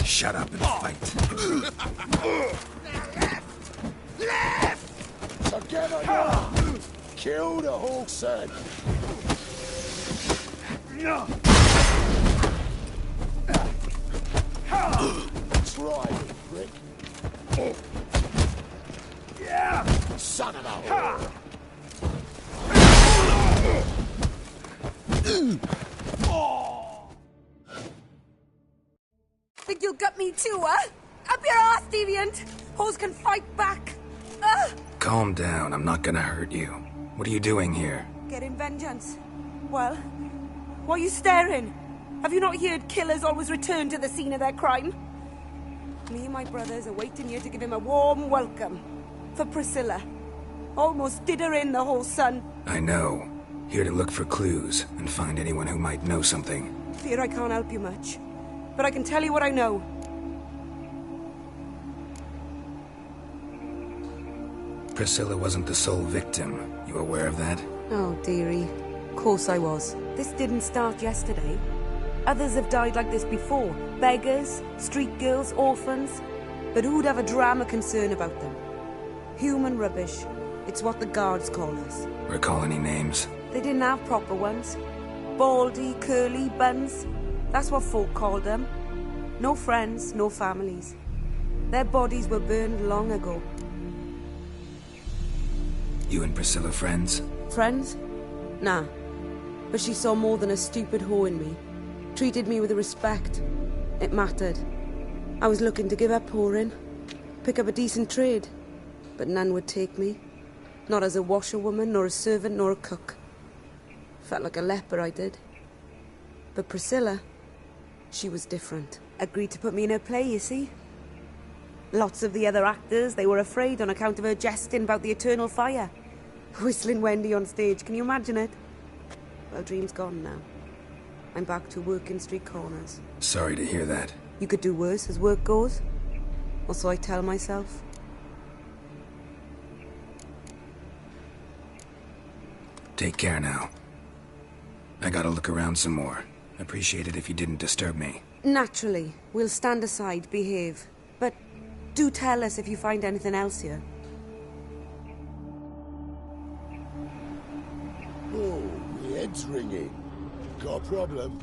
Shut up and fight. Left! Together now! Kill the Hawkson! Try it, prick. Son of a whore! Think you'll gut me too, huh? Up your ass, deviant! Hoes can fight back! Calm down, I'm not gonna hurt you. What are you doing here? Getting vengeance. Well, why are you staring? Have you not heard killers always return to the scene of their crime? Me and my brothers are waiting here to give him a warm welcome. For Priscilla. Almost did her in, the whole son. I know. Here to look for clues and find anyone who might know something. Fear I can't help you much. But I can tell you what I know. Priscilla wasn't the sole victim. You aware of that? Oh, dearie. Of course I was. This didn't start yesterday. Others have died like this before. Beggars, street girls, orphans. But who'd have a drama concern about them? Human rubbish. It's what the guards call us. Recall any names? They didn't have proper ones. Baldy, curly, buns. That's what folk called them. No friends, no families. Their bodies were burned long ago. You and Priscilla friends? Friends? Nah. But she saw more than a stupid hoe in me. Treated me with respect. It mattered. I was looking to give up whoring. Pick up a decent trade. But none would take me. Not as a washerwoman, nor a servant, nor a cook. Felt like a leper, I did. But Priscilla, she was different. Agreed to put me in her play, you see. Lots of the other actors, they were afraid on account of her jesting about the eternal fire. Whistling Wendy on stage, can you imagine it? Well, dream's gone now. I'm back to working street corners. Sorry to hear that. You could do worse as work goes. Or so I tell myself. Take care now. I gotta look around some more. Appreciate it if you didn't disturb me. Naturally. We'll stand aside, behave. But do tell us if you find anything else here. Oh, my head's ringing. Got a problem?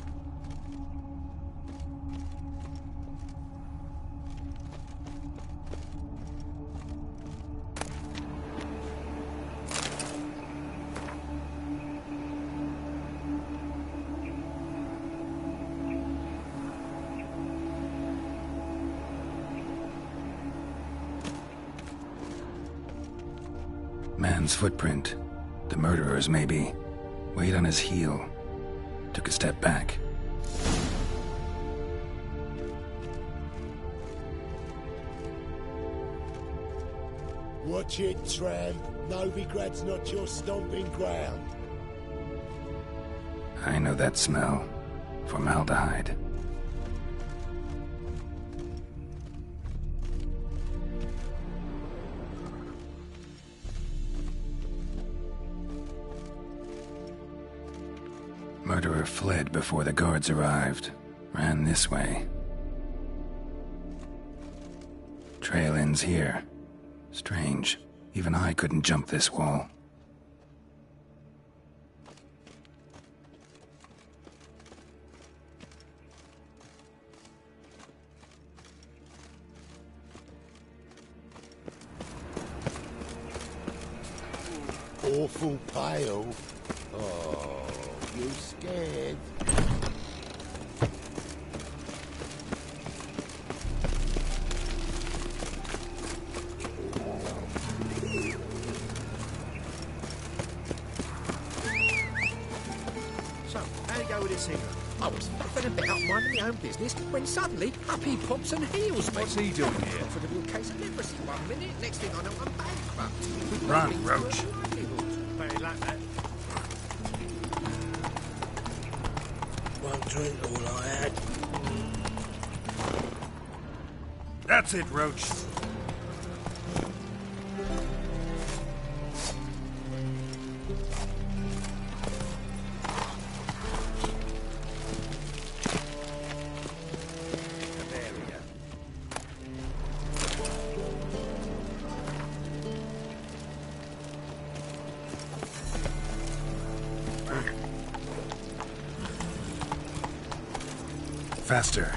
Man's footprint. The murderer's, maybe. Weight on his heel. Took a step back. Watch it, tramp. Novigrad's not your stomping ground. I know that smell. Formaldehyde. Murderer fled before the guards arrived. Ran this way. Trail ends here. Strange. Even I couldn't jump this wall. Awful pale. Oh, you scared? So, how you go with this here? I was fucking about minding my own business when suddenly up he pops and heals me. What's he doing here? Offered a real case of leprosy 1 minute, next thing I know I'm bankrupt. Run, Roach. Very like that. One drink, all I had. That's it, Roach. Faster.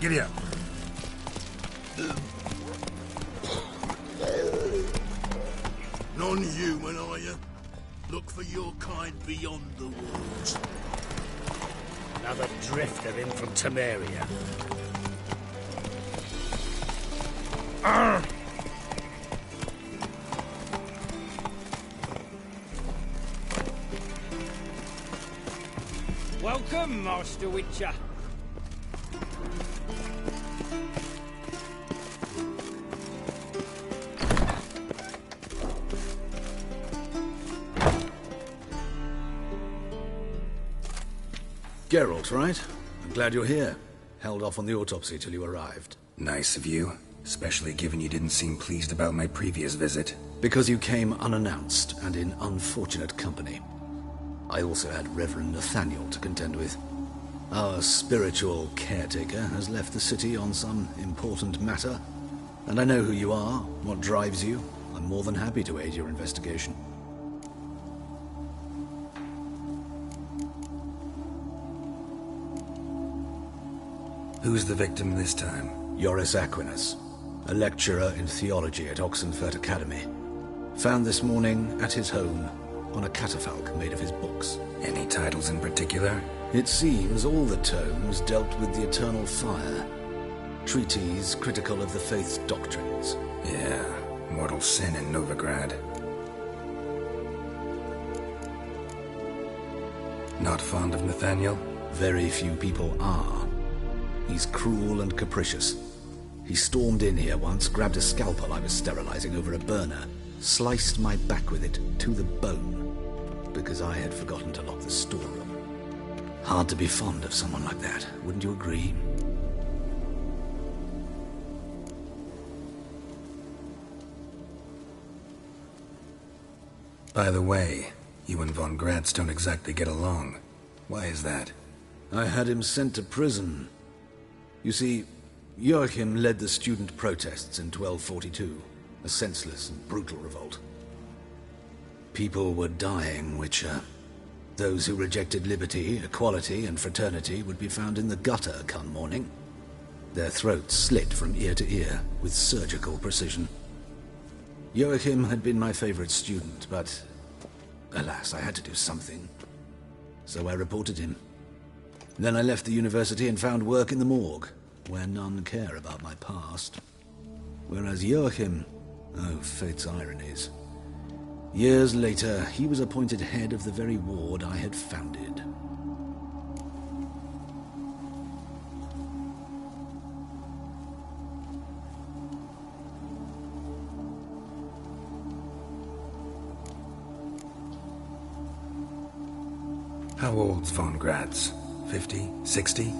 Giddy up. Non-human, are you? Look for your kind beyond the walls. Another drifter in from Temeria. Welcome, Master Witcher. Geralt, right? I'm glad you're here. Held off on the autopsy till you arrived. Nice of you, especially given you didn't seem pleased about my previous visit. Because you came unannounced and in unfortunate company. I also had Reverend Nathaniel to contend with. Our spiritual caretaker has left the city on some important matter, and I know who you are, what drives you. I'm more than happy to aid your investigation. Who's the victim this time? Joris Aquinas, a lecturer in theology at Oxenfurt Academy. Found this morning at his home on a catafalque made of his books. Any titles in particular? It seems all the tomes dealt with the eternal fire. Treatises critical of the faith's doctrines. Yeah, mortal sin in Novigrad. Not fond of Nathaniel? Very few people are. He's cruel and capricious. He stormed in here once, grabbed a scalpel I was sterilizing over a burner, sliced my back with it to the bone, because I had forgotten to lock the storeroom. Hard to be fond of someone like that, wouldn't you agree? By the way, you and von Gratz don't exactly get along. Why is that? I had him sent to prison. You see, Joachim led the student protests in 1242, a senseless and brutal revolt. People were dying, Witcher. Those who rejected liberty, equality, and fraternity would be found in the gutter come morning. Their throats slit from ear to ear with surgical precision. Joachim had been my favorite student, but alas, I had to do something. So I reported him. Then I left the university and found work in the morgue, where none care about my past. Whereas Joachim, oh, fate's ironies. Years later, he was appointed head of the very ward I had founded. How old's von Gratz? 50? 60?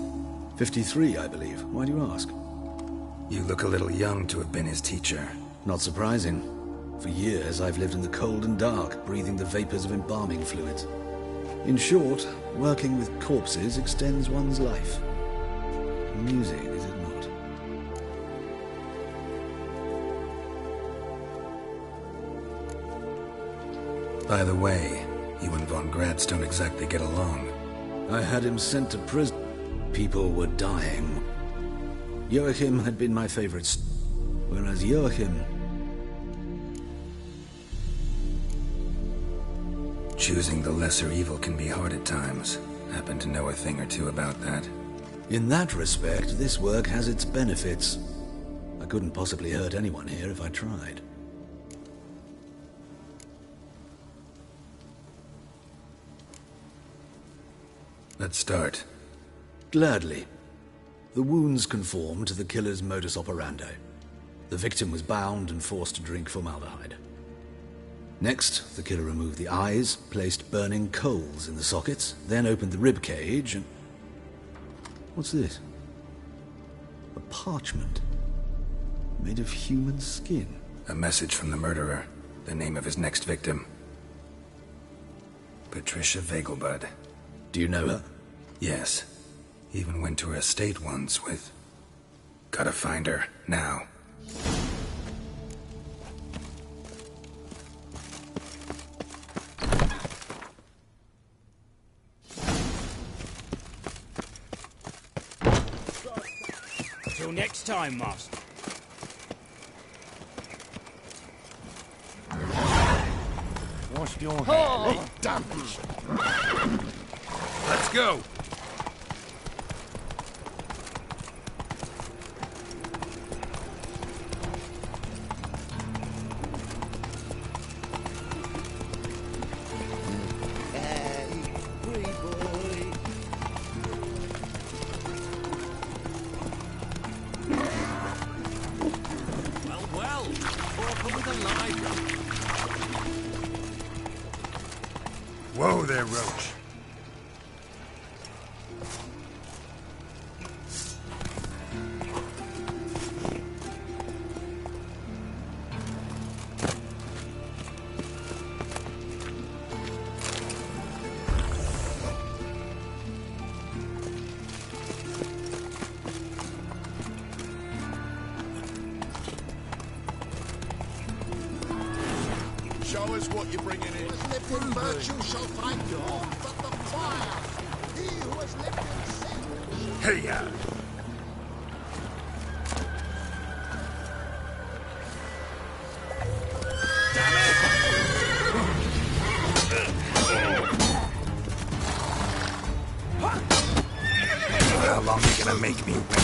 53, I believe. Why do you ask? You look a little young to have been his teacher. Not surprising. For years, I've lived in the cold and dark, breathing the vapors of embalming fluids. In short, working with corpses extends one's life. Music, is it not? By the way, you and von Gratz don't exactly get along. I had him sent to prison. People were dying. Joachim had been my favorite, whereas Joachim... Choosing the lesser evil can be hard at times. Happen to know a thing or two about that. In that respect, this work has its benefits. I couldn't possibly hurt anyone here if I tried. Let's start. Gladly. The wounds conform to the killer's modus operandi. The victim was bound and forced to drink formaldehyde. Next, the killer removed the eyes, placed burning coals in the sockets, then opened the rib cage and... What's this? A parchment. Made of human skin. A message from the murderer. The name of his next victim. Patricia Vegelbud. Do you know her? Yes. Even went to her estate once with... Gotta find her, now. Till next time, Master. Wash your hair. Damn. Let's go. Whoa there, Roach. Show us what you're bringing in. Lived in virtue shall find home but the fire. He who has lived in sin. Hey, How long are you gonna make me wait?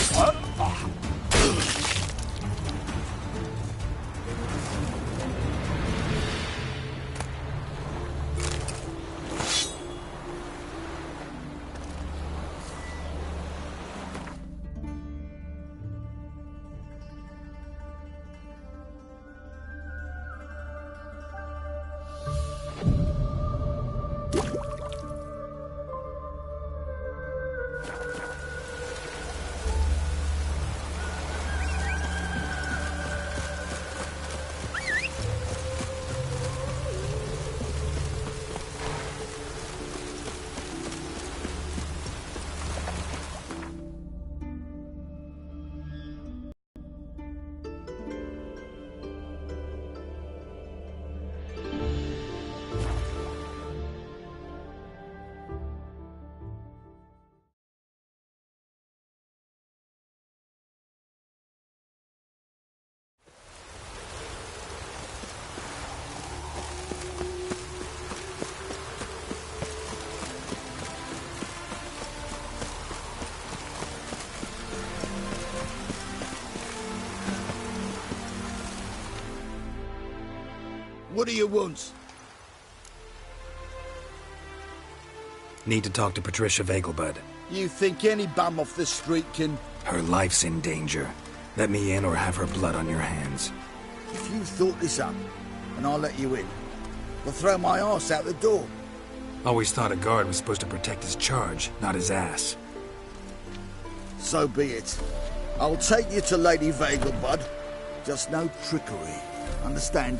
What do you want? Need to talk to Patricia Vegelbud. You think any bum off the street can... Her life's in danger. Let me in or have her blood on your hands. If you thought this up, and I'll let you in, I'll throw my arse out the door. Always thought a guard was supposed to protect his charge, not his ass. So be it. I'll take you to Lady Vegelbud. Just no trickery. Understand?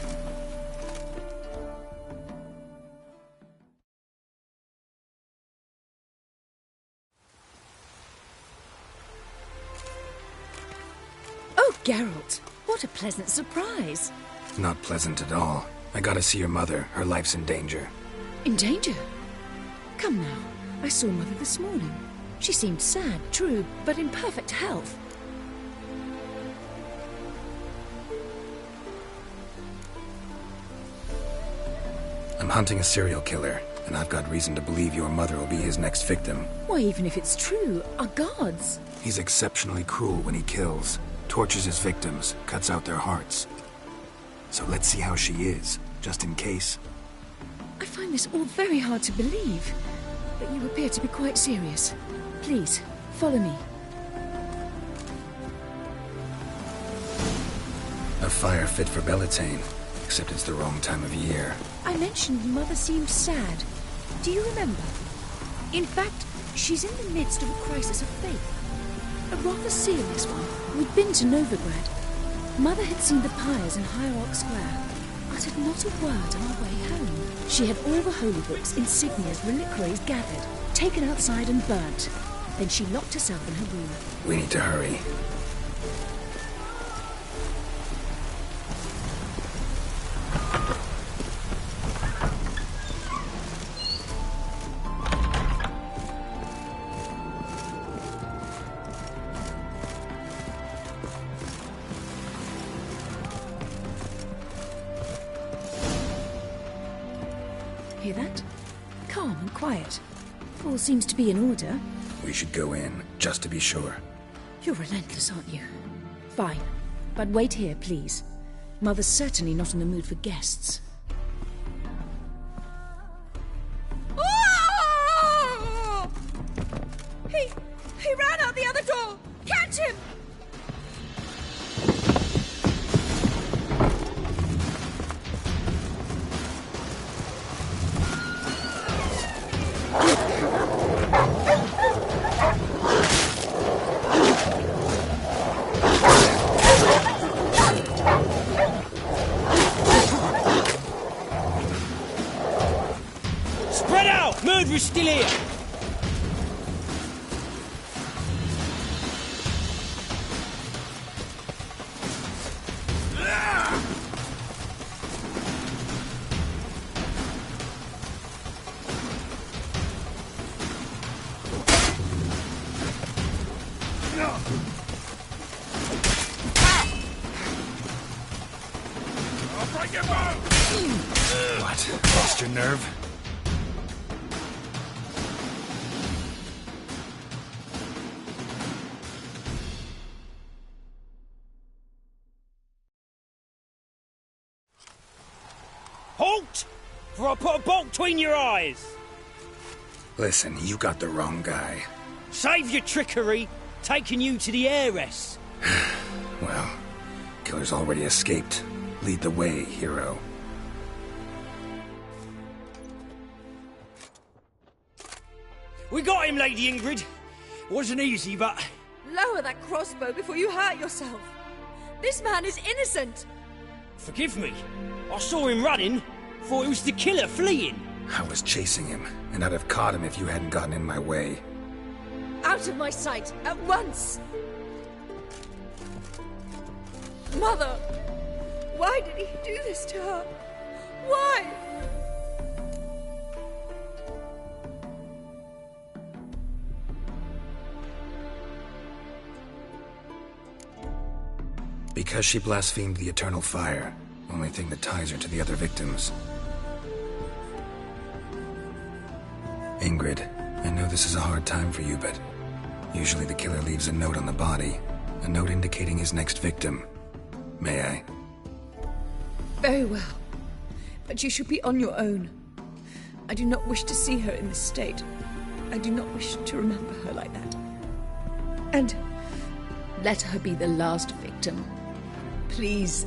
Oh, Geralt, what a pleasant surprise. Not pleasant at all. I gotta see your mother. Her life's in danger. In danger? Come now. I saw Mother this morning. She seemed sad, true, but in perfect health. I'm hunting a serial killer, and I've got reason to believe your mother will be his next victim. Why, even if it's true, our gods. He's exceptionally cruel when he kills, tortures his victims, cuts out their hearts. So let's see how she is, just in case. I find this all very hard to believe, but you appear to be quite serious. Please, follow me. A fire fit for Bellatane, except it's the wrong time of year. I mentioned Mother seemed sad. Do you remember? In fact, she's in the midst of a crisis of faith. A rather serious one. We'd been to Novigrad. Mother had seen the pyres in Hierarch Square, uttered not a word on our way home. She had all the holy books, insignias, reliquaries gathered, taken outside and burnt. Then she locked herself in her room. We need to hurry. Hear that? Calm and quiet. All seems to be in order. We should go in, just to be sure. You're relentless, aren't you? Fine. But wait here, please. Mother's certainly not in the mood for guests. Oh! He ran out the other door! Catch him! Spread out! Murderer's still here! lost your nerve? Halt! For I put a bolt between your eyes! Listen, you got the wrong guy. Save your trickery, taking you to the heiress. Well, killer's already escaped. Lead the way, hero. We got him, Lady Ingrid. Wasn't easy, but... Lower that crossbow before you hurt yourself. This man is innocent. Forgive me. I saw him running. Thought it was the killer fleeing. I was chasing him, and I'd have caught him if you hadn't gotten in my way. Out of my sight, at once! Mother! Why did he do this to her? Why? Because she blasphemed the eternal fire. Only thing that ties her to the other victims. Ingrid, I know this is a hard time for you, but usually the killer leaves a note on the body. A note indicating his next victim. May I? Very well. But you should be on your own. I do not wish to see her in this state. I do not wish to remember her like that. And let her be the last victim. Please.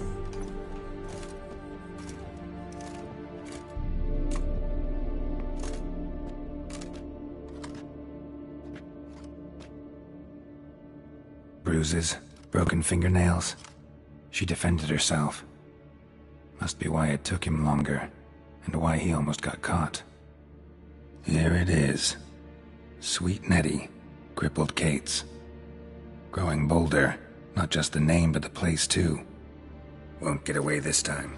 Bruises, broken fingernails. She defended herself. Must be why it took him longer, and why he almost got caught. Here it is. Sweet Nettie, crippled Kate's. Growing bolder, not just the name but the place too. Won't get away this time.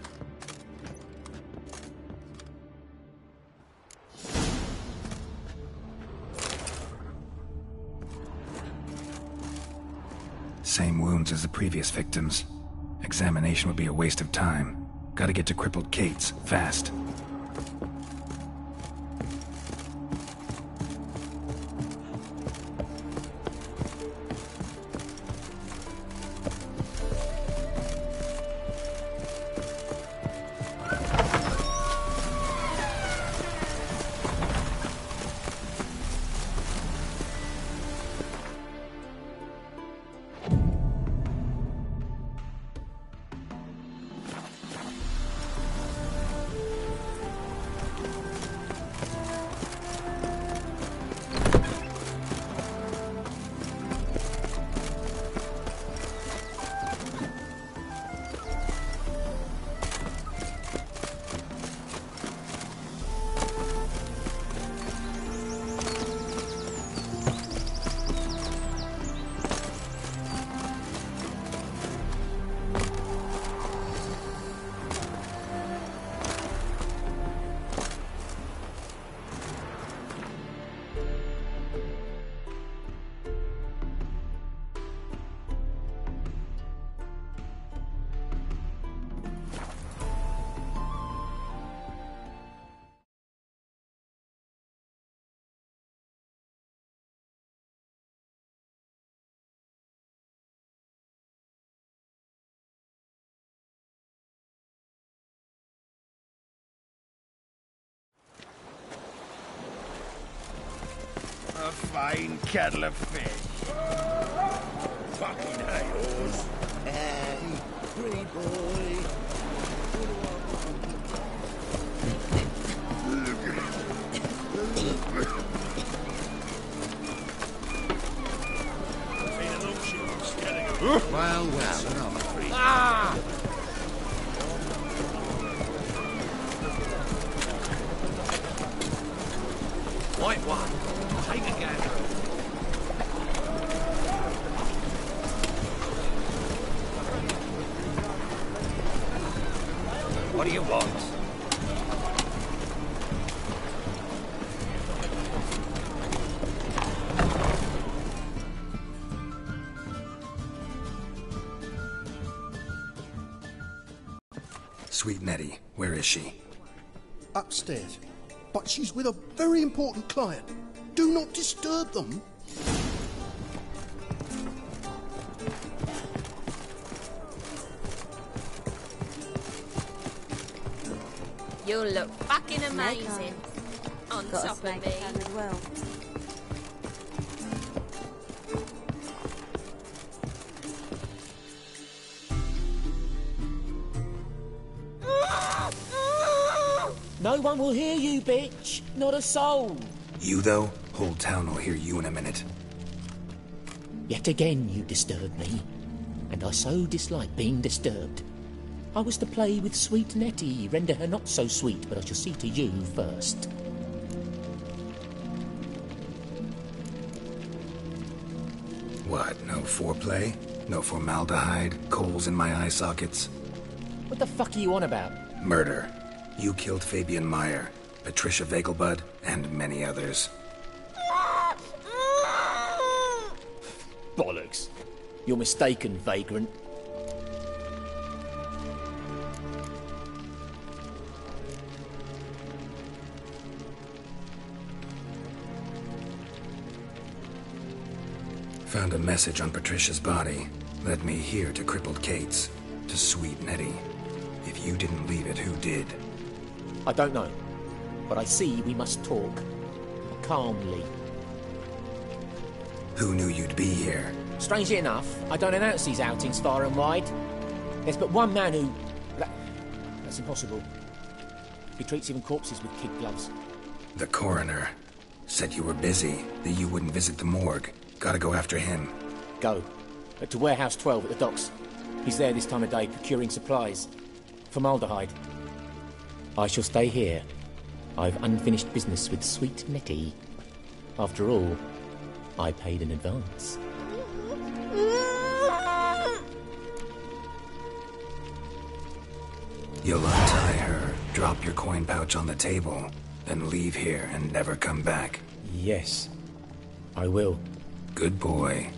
Same wounds as the previous victims. Examination would be a waste of time. Gotta get to crippled Kate's, fast. A fine kettle of fish. Fucking hay-horse. Hey, pretty boy. Well, no. Ah! White one. Take a gander. What do you want? Sweet Nettie, where is she? upstairs. But she's with a very important client. Do not disturb them. You'll look fucking amazing on Got a top of snake me. fan as well. No one will hear you, bitch. Not a soul. You, though, whole town will hear you in a minute. Yet again you disturb me, and I so dislike being disturbed. I was to play with sweet Nettie, render her not so sweet, but I shall see to you first. What, no foreplay? No formaldehyde? Coals in my eye sockets? What the fuck are you on about? Murder. You killed Fabian Meyer, Patricia Vegelbud, and many others. Bollocks. You're mistaken, vagrant. Found a message on Patricia's body. Led me here to crippled Kate's. To sweet Nettie. If you didn't leave it, who did? I don't know, but I see we must talk. Calmly. Who knew you'd be here? Strangely enough, I don't announce these outings far and wide. There's but one man who... That's impossible. He treats even corpses with kid gloves. The coroner. Said you were busy, that you wouldn't visit the morgue. Gotta go after him. Go. To Warehouse 12 at the docks. He's there this time of day, procuring supplies. Formaldehyde. I shall stay here. I've unfinished business with sweet Nettie. After all, I paid in advance. You'll untie her, drop your coin pouch on the table, then leave here and never come back. Yes, I will. Good boy.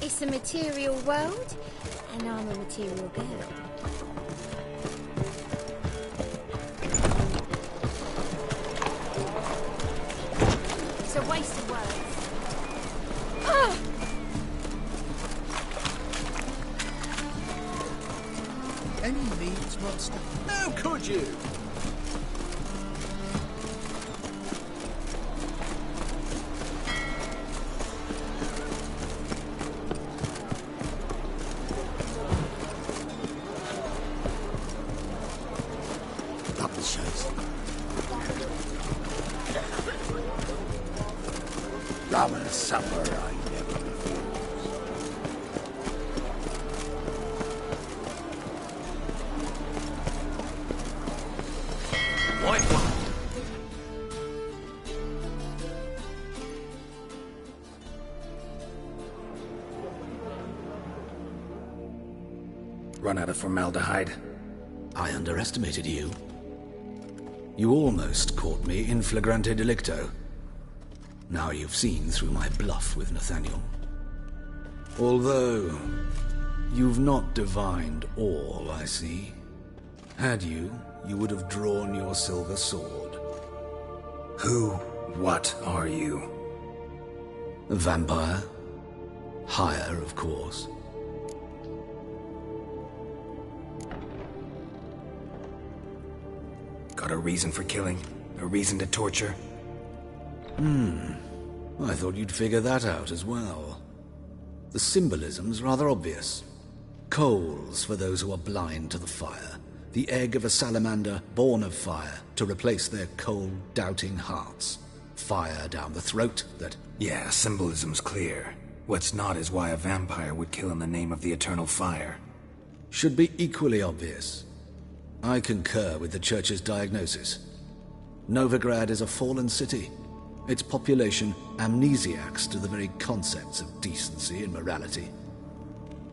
It's a material world, and I'm a material girl. It's a waste of words. Ah! Any means, monster. How could you? Rum and supper I never refuse. White one. Run out of formaldehyde. I underestimated you. You almost caught me in flagrante delicto. Now you've seen through my bluff with Nathaniel. Although, you've not divined all, I see. Had you, you would have drawn your silver sword. Who, what are you? A vampire. Higher, of course. Got a reason for killing? A reason to torture? I thought you'd figure that out as well. The symbolism's rather obvious. Coals for those who are blind to the fire. The egg of a salamander born of fire to replace their cold, doubting hearts. Fire down the throat that... Yeah, symbolism's clear. What's not is why a vampire would kill in the name of the eternal fire. Should be equally obvious. I concur with the Church's diagnosis. Novigrad is a fallen city. Its population amnesiacs to the very concepts of decency and morality.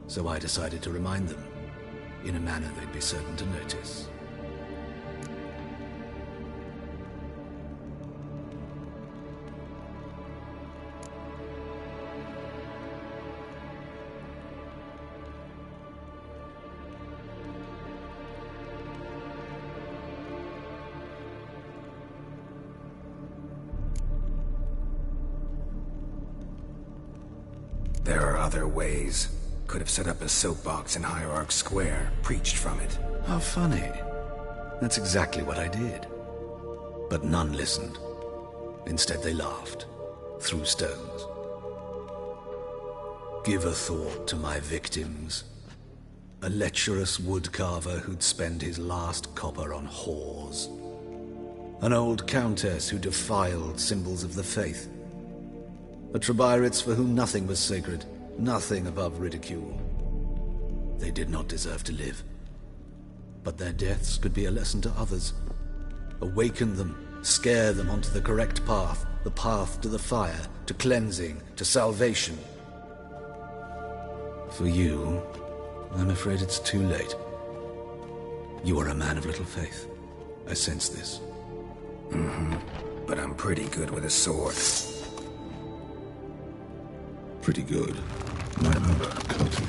So I decided to remind them, in a manner they'd be certain to notice. There are other ways. Could have set up a soapbox in Hierarch Square, preached from it. How funny. That's exactly what I did. But none listened. Instead they laughed, threw stones. Give a thought to my victims. A lecherous woodcarver who'd spend his last copper on whores. An old countess who defiled symbols of the faith. A Trebirates for whom nothing was sacred, nothing above ridicule. They did not deserve to live. But their deaths could be a lesson to others. Awaken them, scare them onto the correct path, the path to the fire, to cleansing, to salvation. For you, I'm afraid it's too late. You are a man of little faith. I sense this. But I'm pretty good with a sword. Pretty good. My number, Coulson.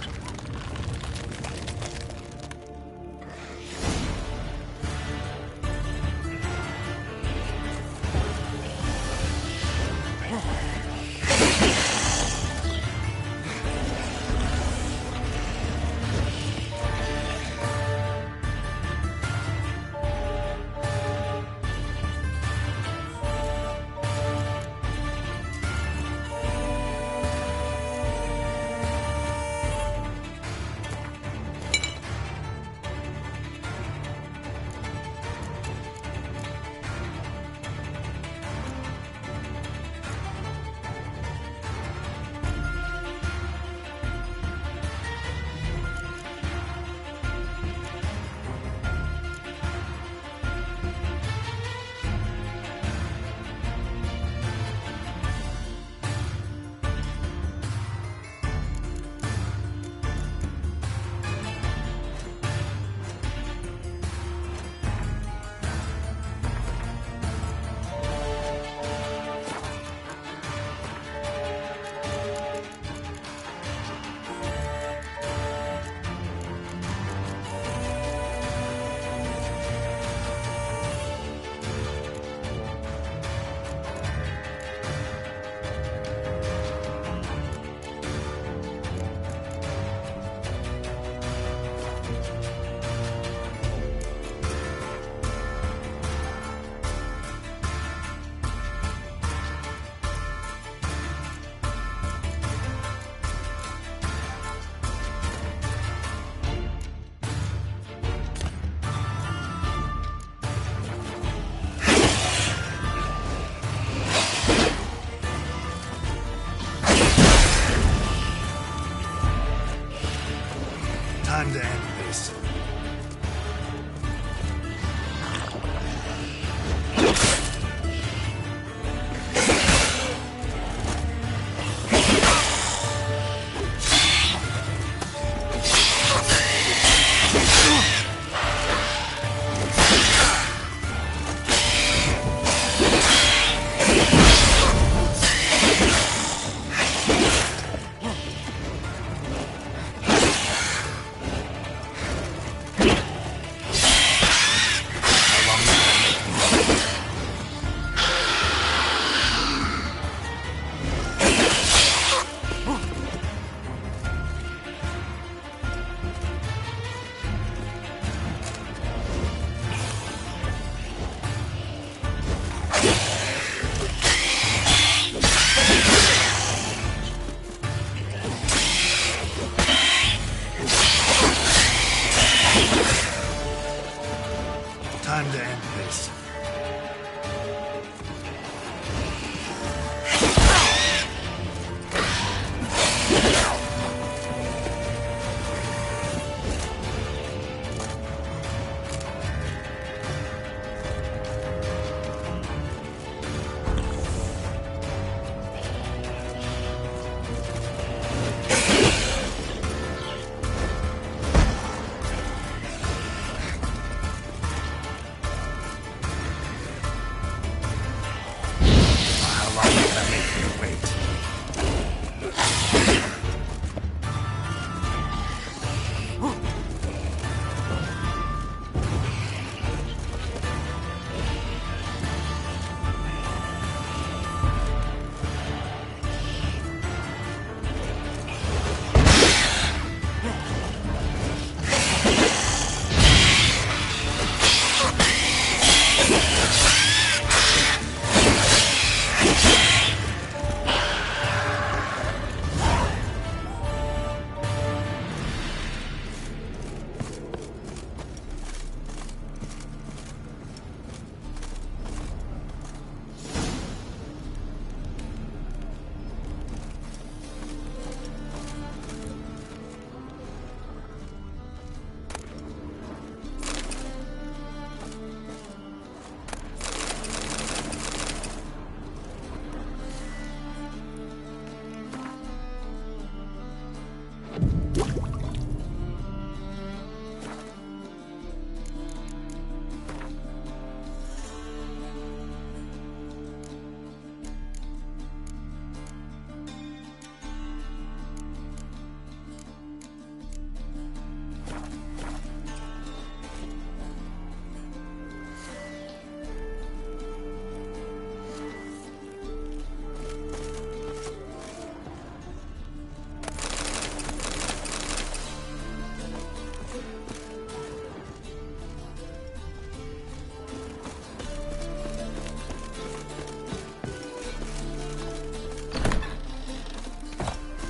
Time to end this.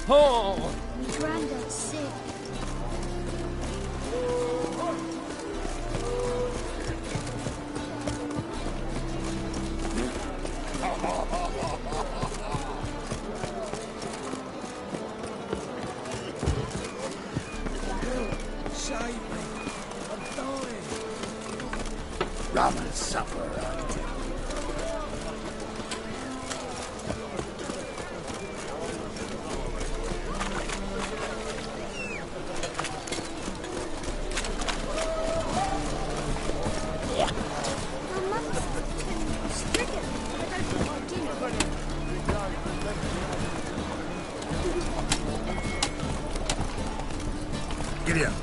Oh! My granddad's sick. Save me. I'm dying. Rum and supper. Giddy up.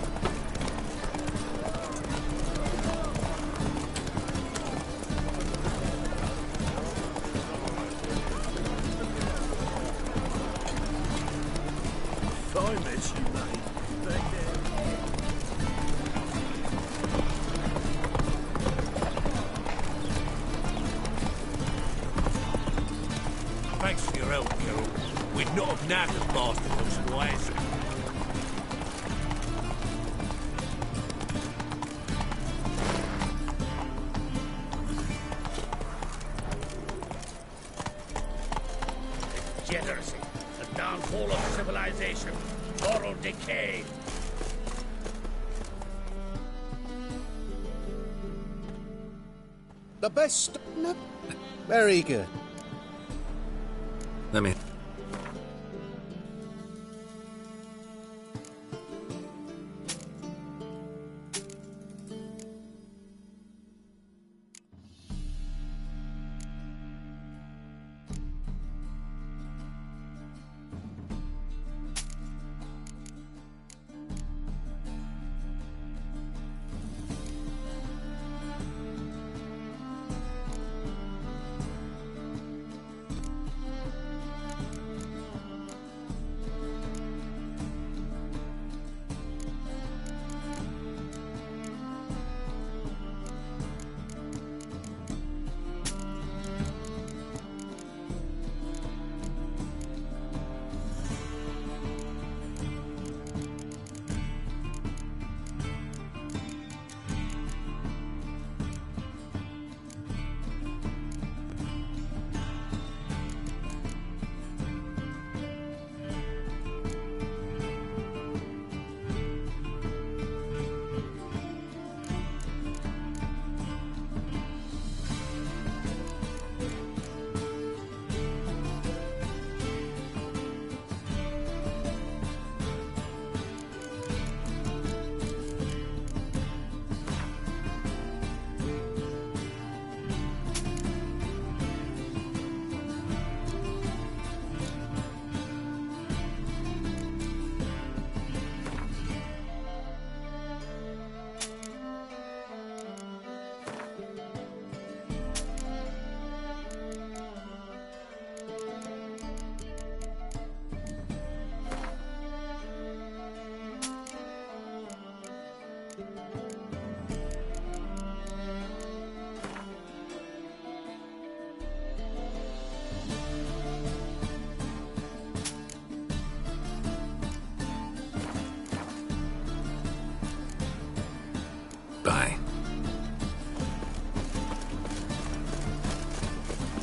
Fine mess you made. Back there. Thanks for your help, Carol. We'd not have nabbed the bastard otherwise. Degeneracy, the downfall of civilization, moral decay. The best. No. Very good. Let me.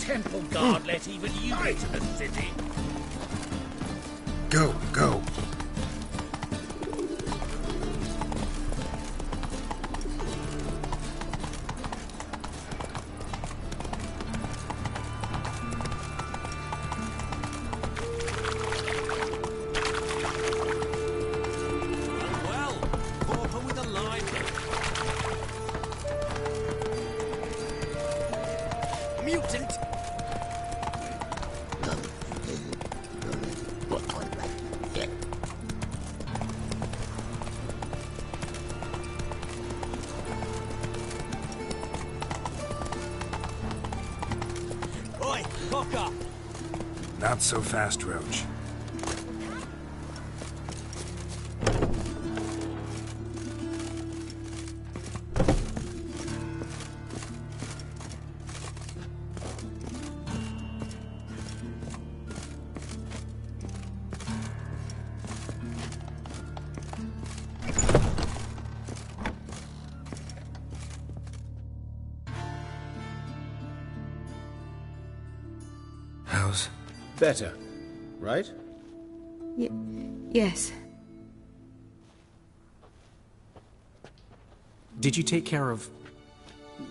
temple guard let even you into the city? Go, go. Not so fast, Roach. How's... Better, right? Yes. Did you take care of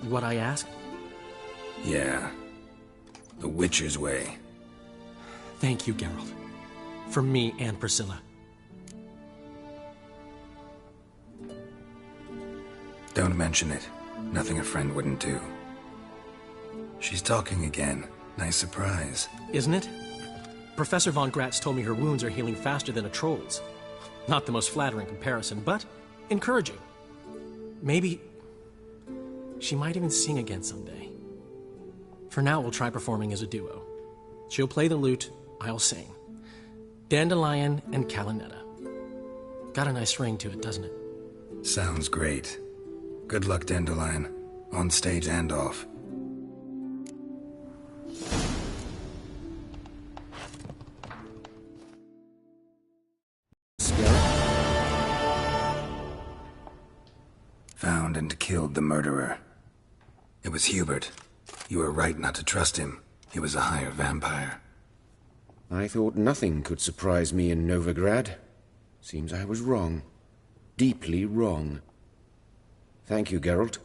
what I asked? Yeah. The Witcher's way. Thank you, Geralt. From me and Priscilla. Don't mention it. Nothing a friend wouldn't do. She's talking again. Nice surprise. Isn't it? Professor von Gratz told me her wounds are healing faster than a troll's. Not the most flattering comparison, but encouraging. Maybe she might even sing again someday. For now, we'll try performing as a duo. She'll play the lute, I'll sing. Dandelion and Calinetta. Got a nice ring to it, doesn't it? Sounds great. Good luck, Dandelion. On stage and off. Found and killed the murderer. It was Hubert. You were right not to trust him. He was a higher vampire. I thought nothing could surprise me in Novigrad. Seems I was wrong. Deeply wrong. Thank you, Geralt.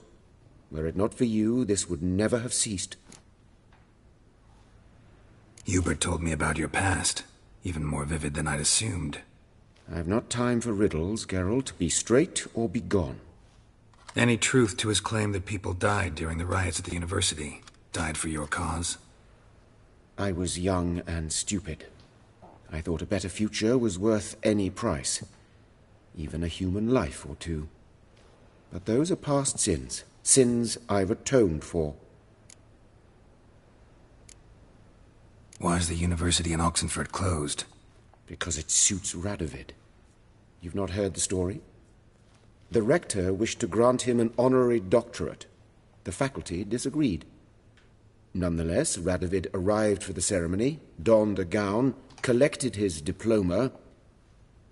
Were it not for you, this would never have ceased. Hubert told me about your past. Even more vivid than I'd assumed. I've not time for riddles, Geralt. Be straight or be gone. Any truth to his claim that people died during the riots at the university? Died for your cause? I was young and stupid. I thought a better future was worth any price. Even a human life or two. But those are past sins. Sins I've atoned for. Why is the university in Oxenford closed? Because it suits Radovid. You've not heard the story? The rector wished to grant him an honorary doctorate. The faculty disagreed. Nonetheless, Radovid arrived for the ceremony, donned a gown, collected his diploma,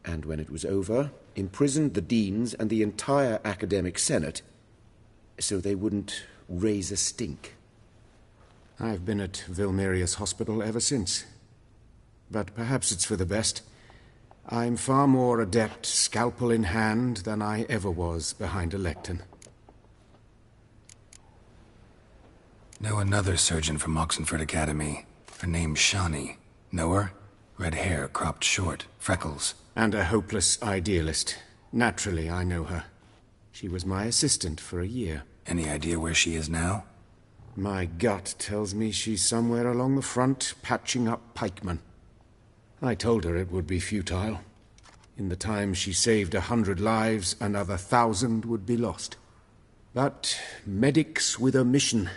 and when it was over, imprisoned the deans and the entire academic senate so they wouldn't raise a stink. I've been at Vilmerius Hospital ever since. But perhaps it's for the best. I'm far more adept, scalpel in hand, than I ever was behind a lectern. Know another surgeon from Oxenford Academy. Her name's Shani. Know her? Red hair, cropped short, freckles. And a hopeless idealist. Naturally, I know her. She was my assistant for a year. Any idea where she is now? My gut tells me she's somewhere along the front, patching up pikemen. I told her it would be futile. In the time she saved 100 lives, another 1,000 would be lost. But medics with a mission,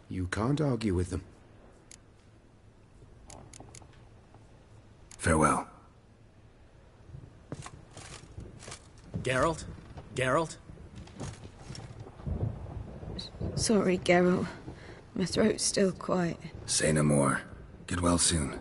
you can't argue with them. Farewell. Geralt? Geralt? Sorry, Geralt. My throat's still quiet. Say no more. Get well soon.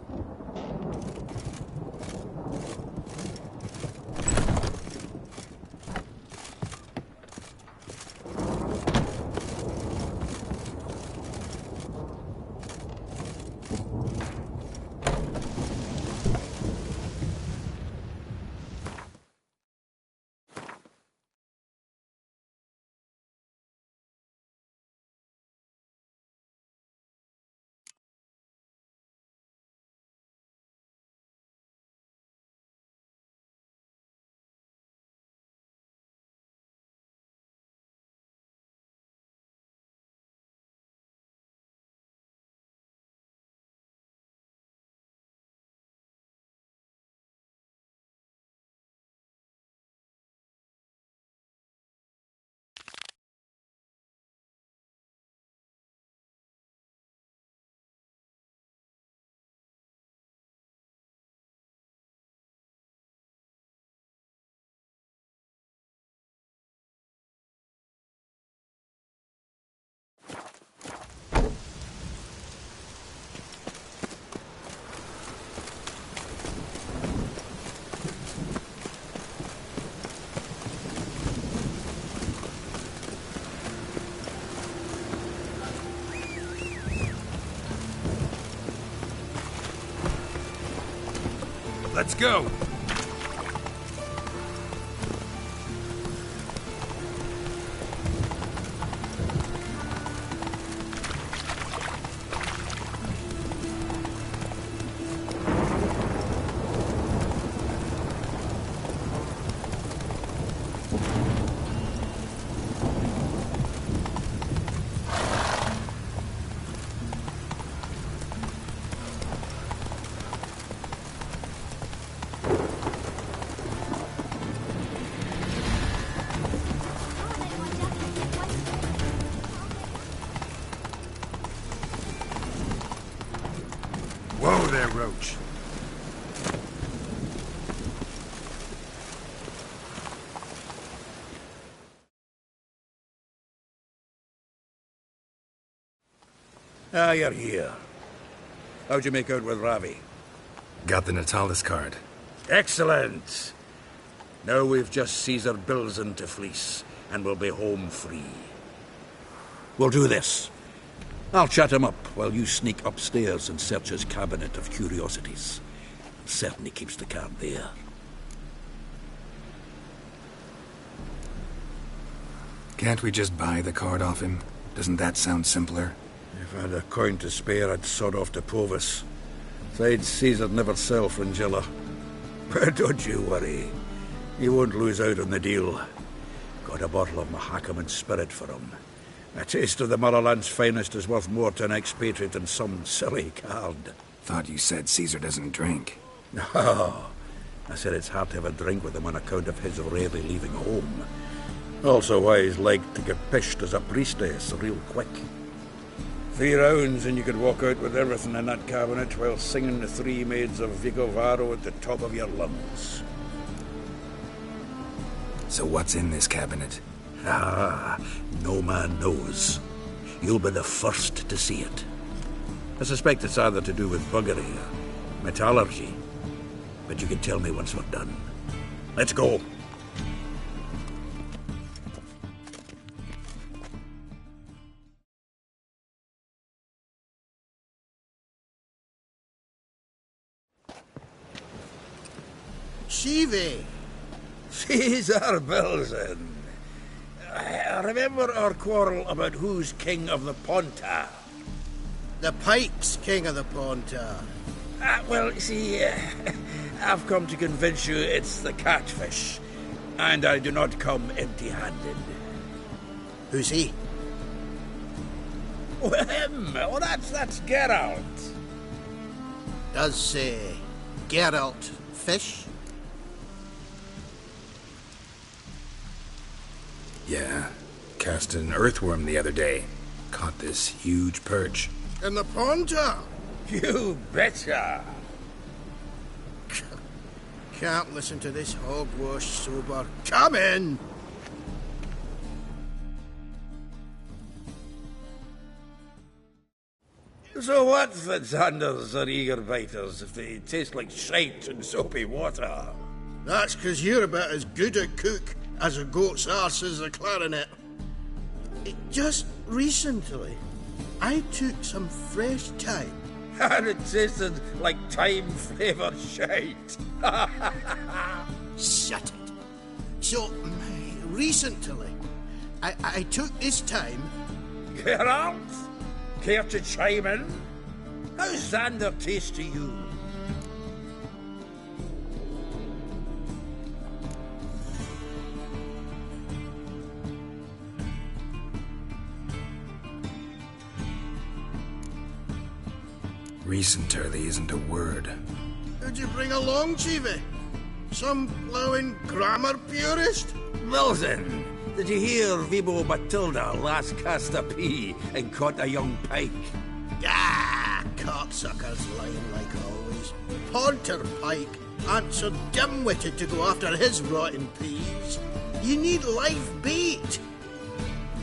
Let's go! Whoa there, Roach. Ah, you're here. How'd you make out with Ravi? Got the Natalis card. Excellent! Now we've just Caesar Bilzen to fleece, and we'll be home free. We'll do this. I'll chat him up while you sneak upstairs and search his cabinet of curiosities. Certainly keeps the card there. Can't we just buy the card off him? Doesn't that sound simpler? If I had a coin to spare, I'd sod off to Povus. Besides, Caesar'd never sell Fringilla. But don't you worry. He won't lose out on the deal. Got a bottle of Mahakaman spirit for him. A taste of the Motherland's finest is worth more to an expatriate than some silly card. Thought you said Caesar doesn't drink. No. I said it's hard to have a drink with him on account of his rarely leaving home. Also why he's like to get pished as a priestess real quick. 3 rounds and you could walk out with everything in that cabinet while singing the 3 maids of Vigovaro at the top of your lungs. So what's in this cabinet? Ah, no man knows. You'll be the first to see it. I suspect it's either to do with buggery or metallurgy. But you can tell me once we're done. Let's go. Shivi! Caesar Bilzen. Remember our quarrel about who's king of the Ponta? The Pike's king of the Ponta. Well, see, I've come to convince you it's the catfish. And I do not come empty-handed. Who's he? Well, him. Oh, that's Geralt. Does say Geralt fish? Yeah. Cast an earthworm the other day. Caught this huge perch. In the Ponta? You betcha. Can't listen to this hogwash sober. Come in! So what, Fitzanders or eager biters, if they taste like shite and soapy water? That's 'cause you're about as good a cook as a goat's arse is a clarinet. Just recently, I took some fresh thyme. And it tasted like thyme-flavoured shite. Shut it. So, recently, I took this thyme... Geralt? Care to chime in? How's Xander taste to you? Recently isn't a word. Who'd you bring along, Chiefy? Some blowing grammar purist? Wilson, did you hear Vibo Matilda last cast a pea and caught a young pike? Ah, cocksuckers lying like always. Ponter Pike aren't so dim-witted to go after his rotten peas. You need live bait.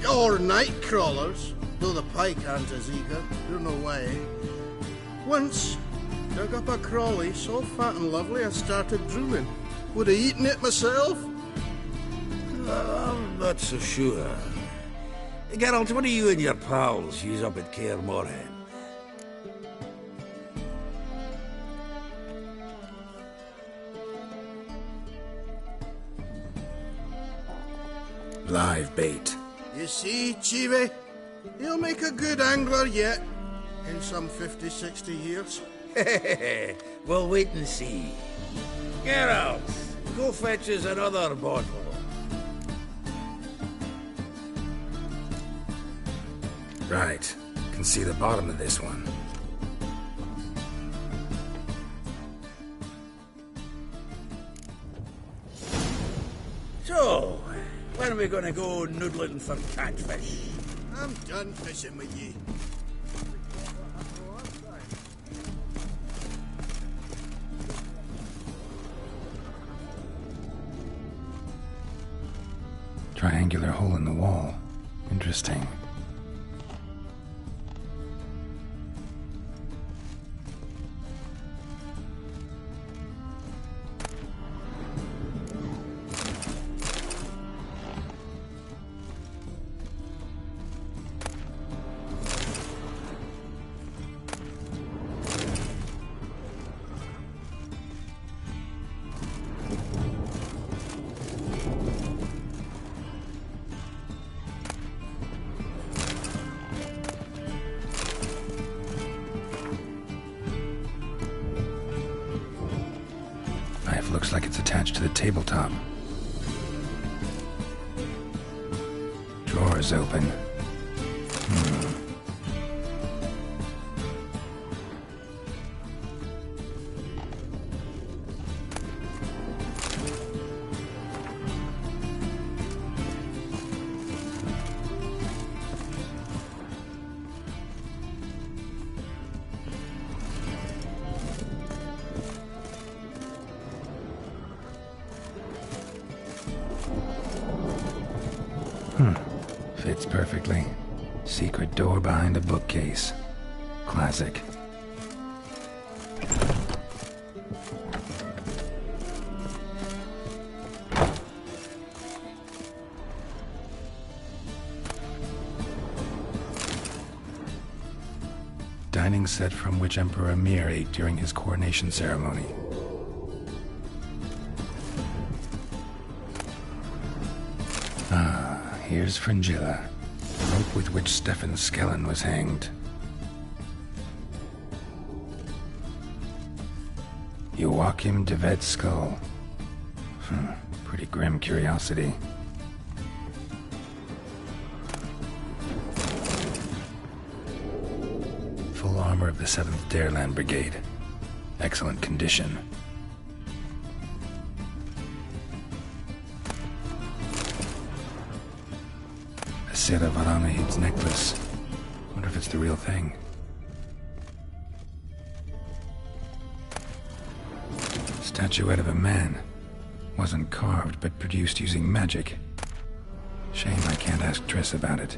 Or night crawlers, though the pike aren't as eager. Don't know why. Once, dug up a crawly so fat and lovely I started drooling. Would have eaten it myself. I'm not so sure. Geralt, what do you and your pals use up at Kaer Morhen? Live bait. You see, Chibi? He'll make a good angler yet. In some 50, 60 years. We'll wait and see. Geralt, go fetch us another bottle. Right. Can see the bottom of this one. So, when are we gonna go noodling for catfish? I'm done fishing with ye. Triangular hole in the wall. Interesting. Looks like it's attached to the tabletop. Drawers open. Fits perfectly. Secret door behind a bookcase. Classic. Dining set from which Emperor Mir ate during his coronation ceremony. Here's Fringilla, rope with which Stefan Skellen was hanged. Joachim de Ved's skull. Pretty grim curiosity. Full armor of the 7th Dareland Brigade. Excellent condition. Sarah Varanahid's necklace. Wonder if it's the real thing. Statuette of a man. Wasn't carved, but produced using magic. Shame I can't ask Triss about it.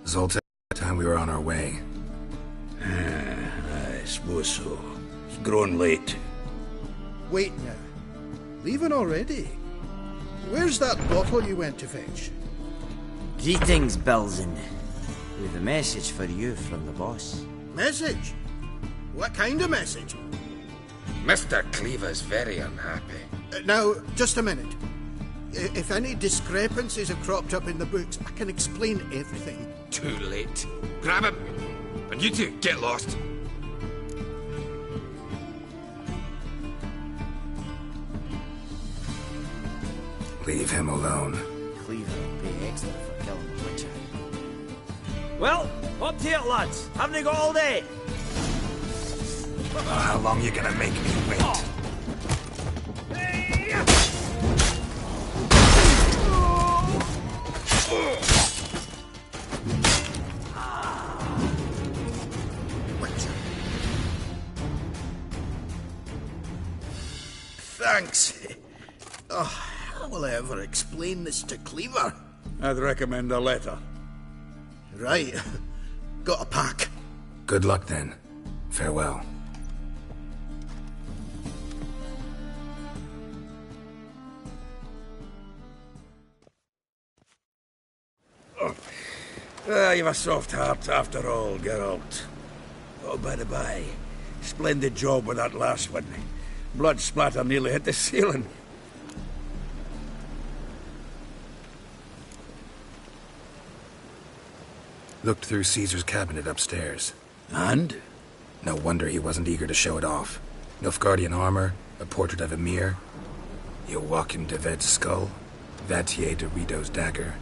Zoltan, by the time we were on our way. I suppose so. It's growing late. Wait now. Leaving already? Where's that bottle you went to fetch? Greetings, Belzen. With a message for you from the boss. Message? What kind of message? Mr. Cleaver's very unhappy. Now, just a minute. If any discrepancies have cropped up in the books, I can explain everything. Too late. Grab him! And you two, get lost. Leave him alone. Cleaver will be excellent for killing the Witcher. Well, up to it, lads. Haven't you got all day? How long you gonna make me wait? How will I ever explain this to Cleaver? I'd recommend a letter. Right. Got a pack. Good luck then. Farewell. You've a soft heart after all, Geralt. Oh, by the by, splendid job with that last one. Blood splatter nearly hit the ceiling. Looked through Caesar's cabinet upstairs. And? No wonder he wasn't eager to show it off. Nilfgaardian armor, a portrait of Emir, Joachim de Ved's skull, Vatier de Rideau's dagger,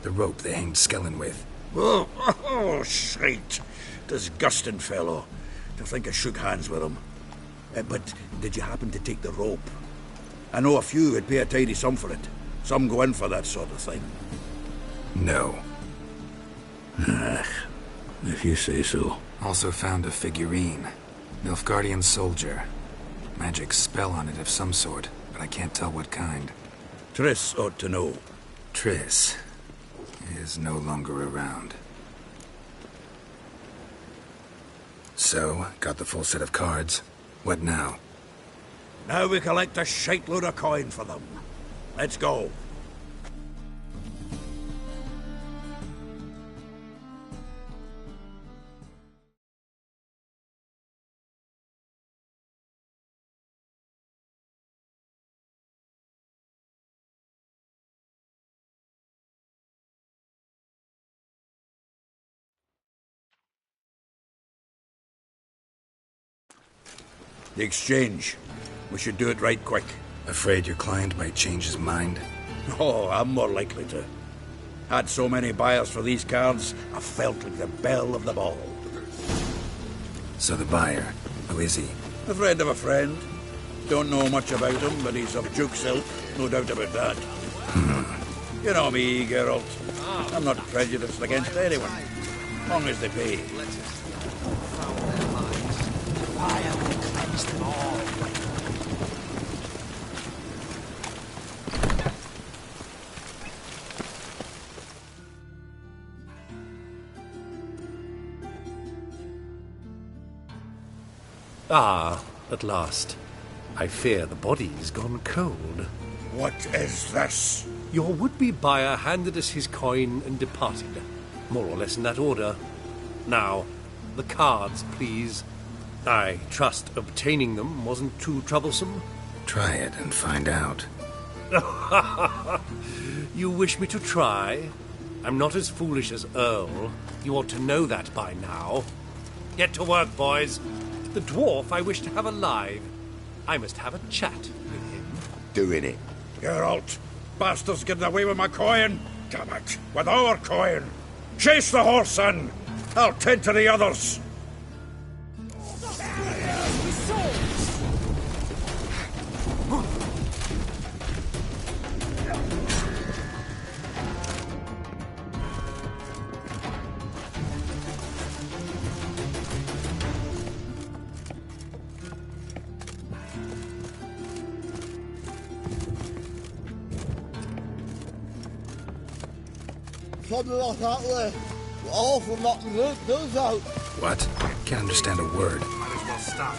the rope they hanged Skellen with. Oh, shite. Disgusting fellow. To think I shook hands with him. But did you happen to take the rope? I know a few would pay a tidy sum for it. Some go in for that sort of thing. No. If you say so. Also found a figurine. Nilfgaardian soldier. Magic spell on it of some sort, but I can't tell what kind. Triss ought to know. Triss is no longer around. So, got the full set of cards. What now? Now we collect a shite load of coin for them. Let's go. The exchange. We should do it right quick. Afraid your client might change his mind? Oh, I'm more likely to. Had so many buyers for these cards, I felt like the belle of the ball. So the buyer, who is he? A friend of a friend. Don't know much about him, but he's of Duke's ilk, no doubt about that. You know me, Geralt. I'm not prejudiced against anyone, as long as they pay. Ah, at last. I fear the body's gone cold. What is this? Your would-be buyer handed us his coin and departed. More or less in that order. Now, the cards, please. I trust obtaining them wasn't too troublesome? Try it and find out. You wish me to try? I'm not as foolish as Earl. You ought to know that by now. Get to work, boys. The dwarf I wish to have alive. I must have a chat with him. Doing it. Geralt, bastards getting away with my coin. Damn it, with our coin. Chase the horse, son. I'll tend to the others. Something like that way. All for knocking those out. What? Can't understand a word. Might as well stop.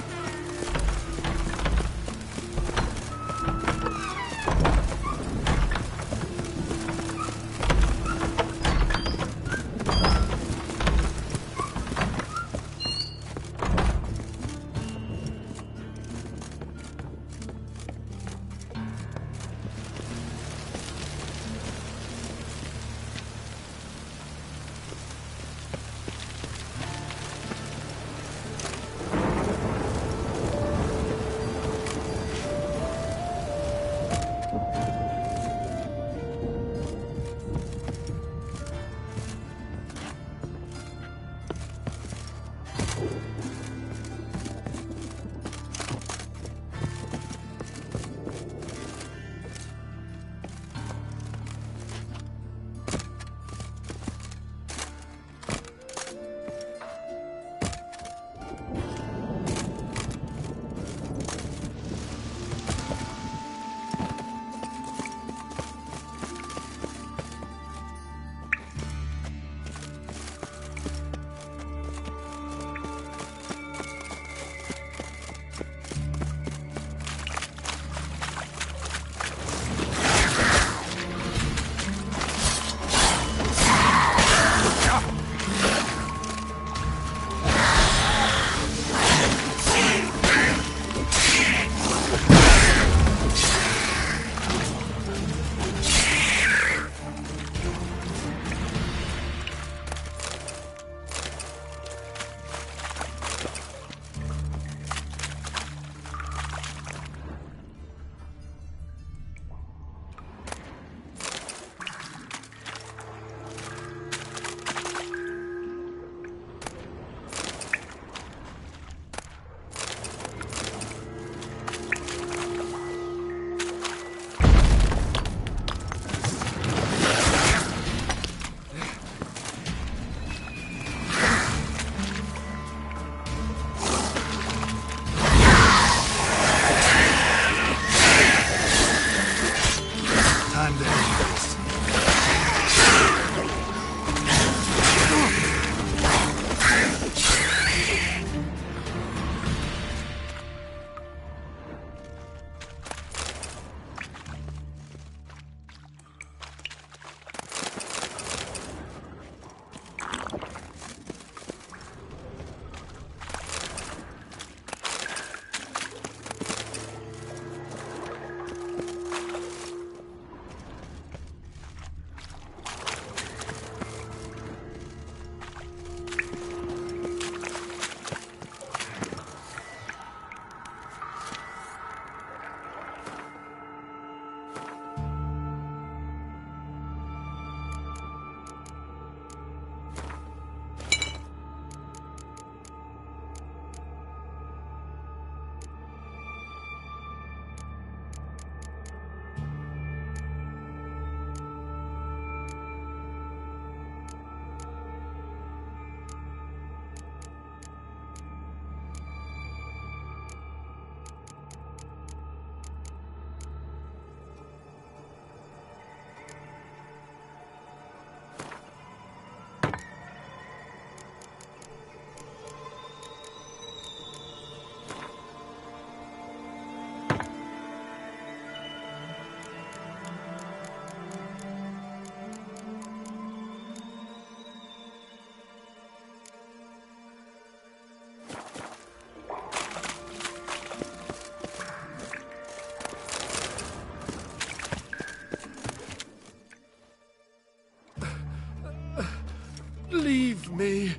Leave me.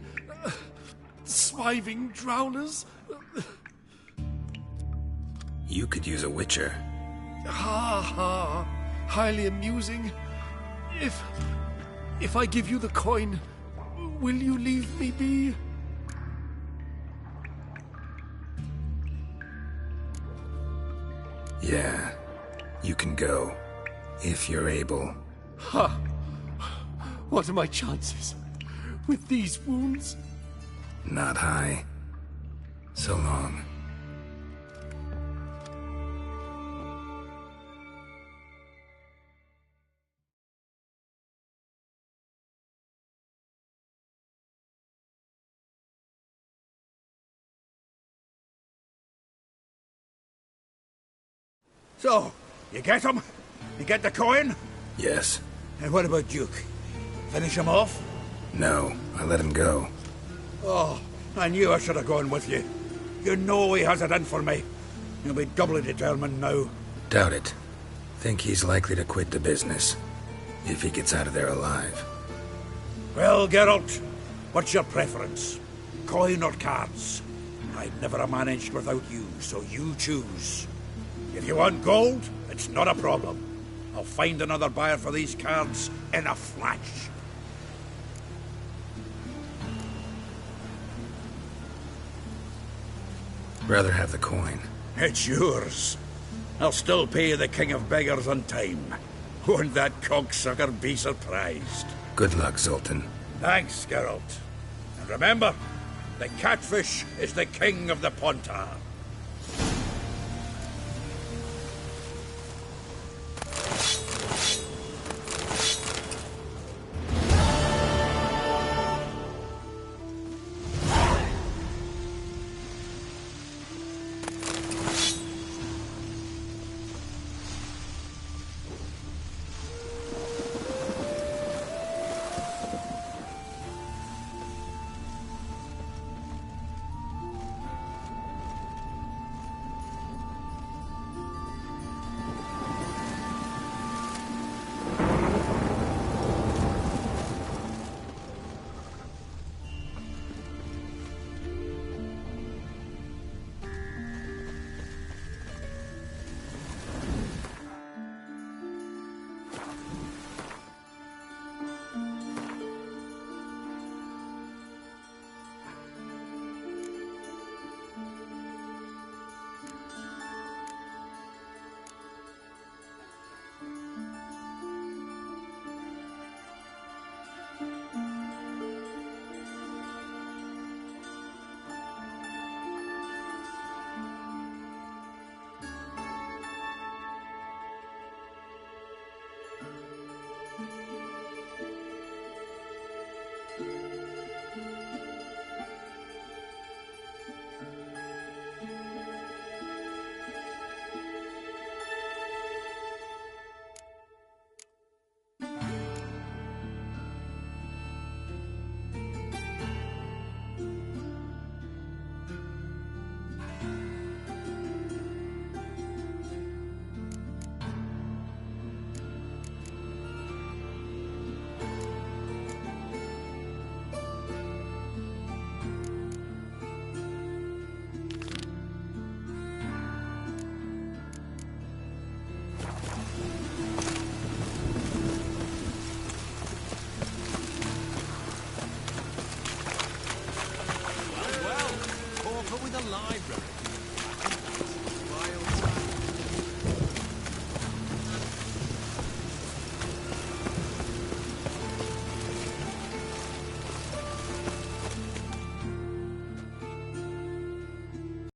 Swiving drowners. You could use a witcher. Ha ha. Highly amusing. If I give you the coin, will you leave me be? Yeah, you can go. If you're able. Ha! What are my chances? With these wounds? Not high. So long. So, you get him? You get the coin? Yes. And what about Duke? Finish him off? No, I let him go. Oh, I knew I should have gone with you. You know he has it in for me. You'll be doubly determined now. Doubt it. Think he's likely to quit the business. If he gets out of there alive. Well, Geralt, what's your preference? Coin or cards? I'd never have managed without you, so you choose. If you want gold, it's not a problem. I'll find another buyer for these cards in a flash. Rather have the coin. It's yours. I'll still pay the King of Beggars on time. Won't that cocksucker be surprised? Good luck, Zoltan. Thanks, Geralt. And remember, the catfish is the king of the Pontar.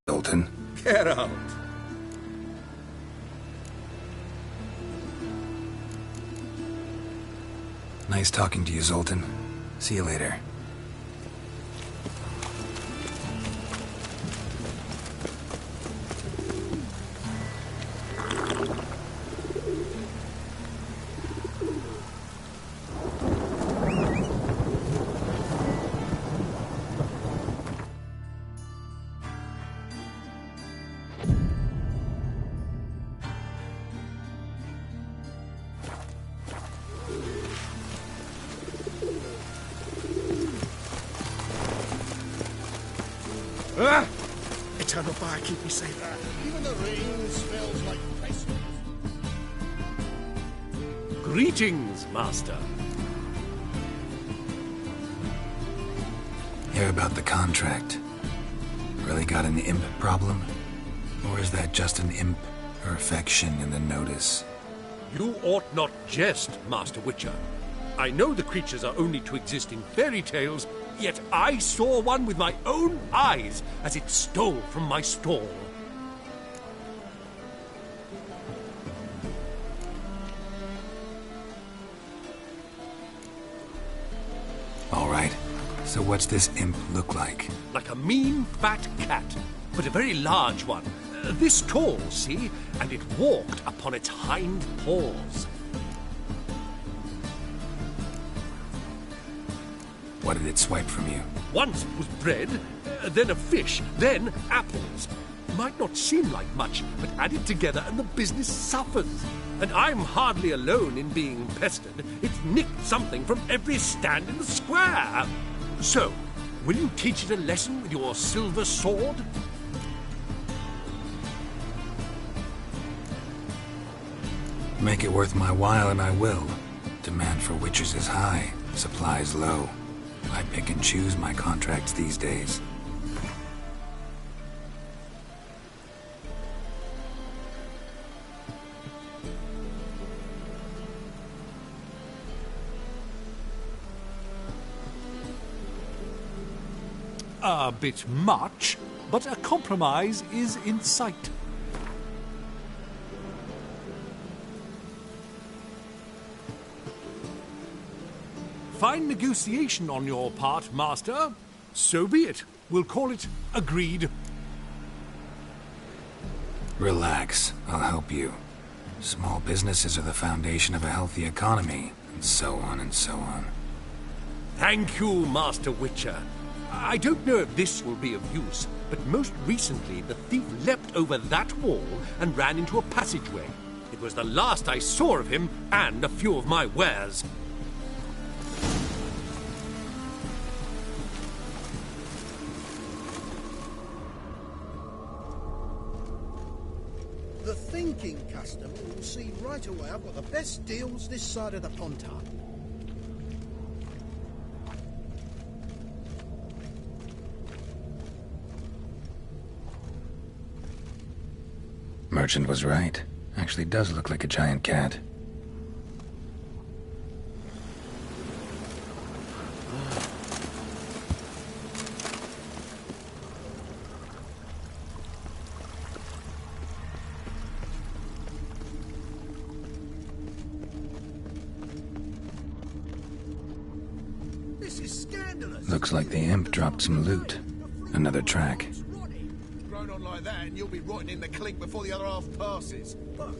Zoltan. Get out. Nice talking to you, Zoltan. See you later. Eternal fire, keep me safe. Even the rain smells like pestilence. Greetings, Master. Hear about the contract. Really got an imp problem? Or is that just an imp or affection in the notice? You ought not jest, Master Witcher. I know the creatures are only to exist in fairy tales, yet I saw one with my own eyes as it stole from my stall. All right. So what's this imp look like? Like a mean, fat cat, but a very large one. This tall, see? And it walked upon its hind paws. What did it swipe from you? Once was bread, then a fish, then apples. Might not seem like much, but added together and the business suffers. And I'm hardly alone in being pestered. It's nicked something from every stand in the square. So, will you teach it a lesson with your silver sword? Make it worth my while and I will. Demand for witchers is high, supplies low. I pick and choose my contracts these days. A bit much, but a compromise is in sight. Fine negotiation on your part, Master. So be it. We'll call it agreed. Relax, I'll help you. Small businesses are the foundation of a healthy economy, and so on and so on. Thank you, Master Witcher. I don't know if this will be of use, but most recently the thief leapt over that wall and ran into a passageway. It was the last I saw of him and a few of my wares. The thinking customer will see right away I've got the best deals this side of the Pontar. Merchant was right. Actually does look like a giant cat. This is scandalous. Looks like the imp dropped some loot. Another track. Going on like that and you'll be rotting in the clink before the other half passes. But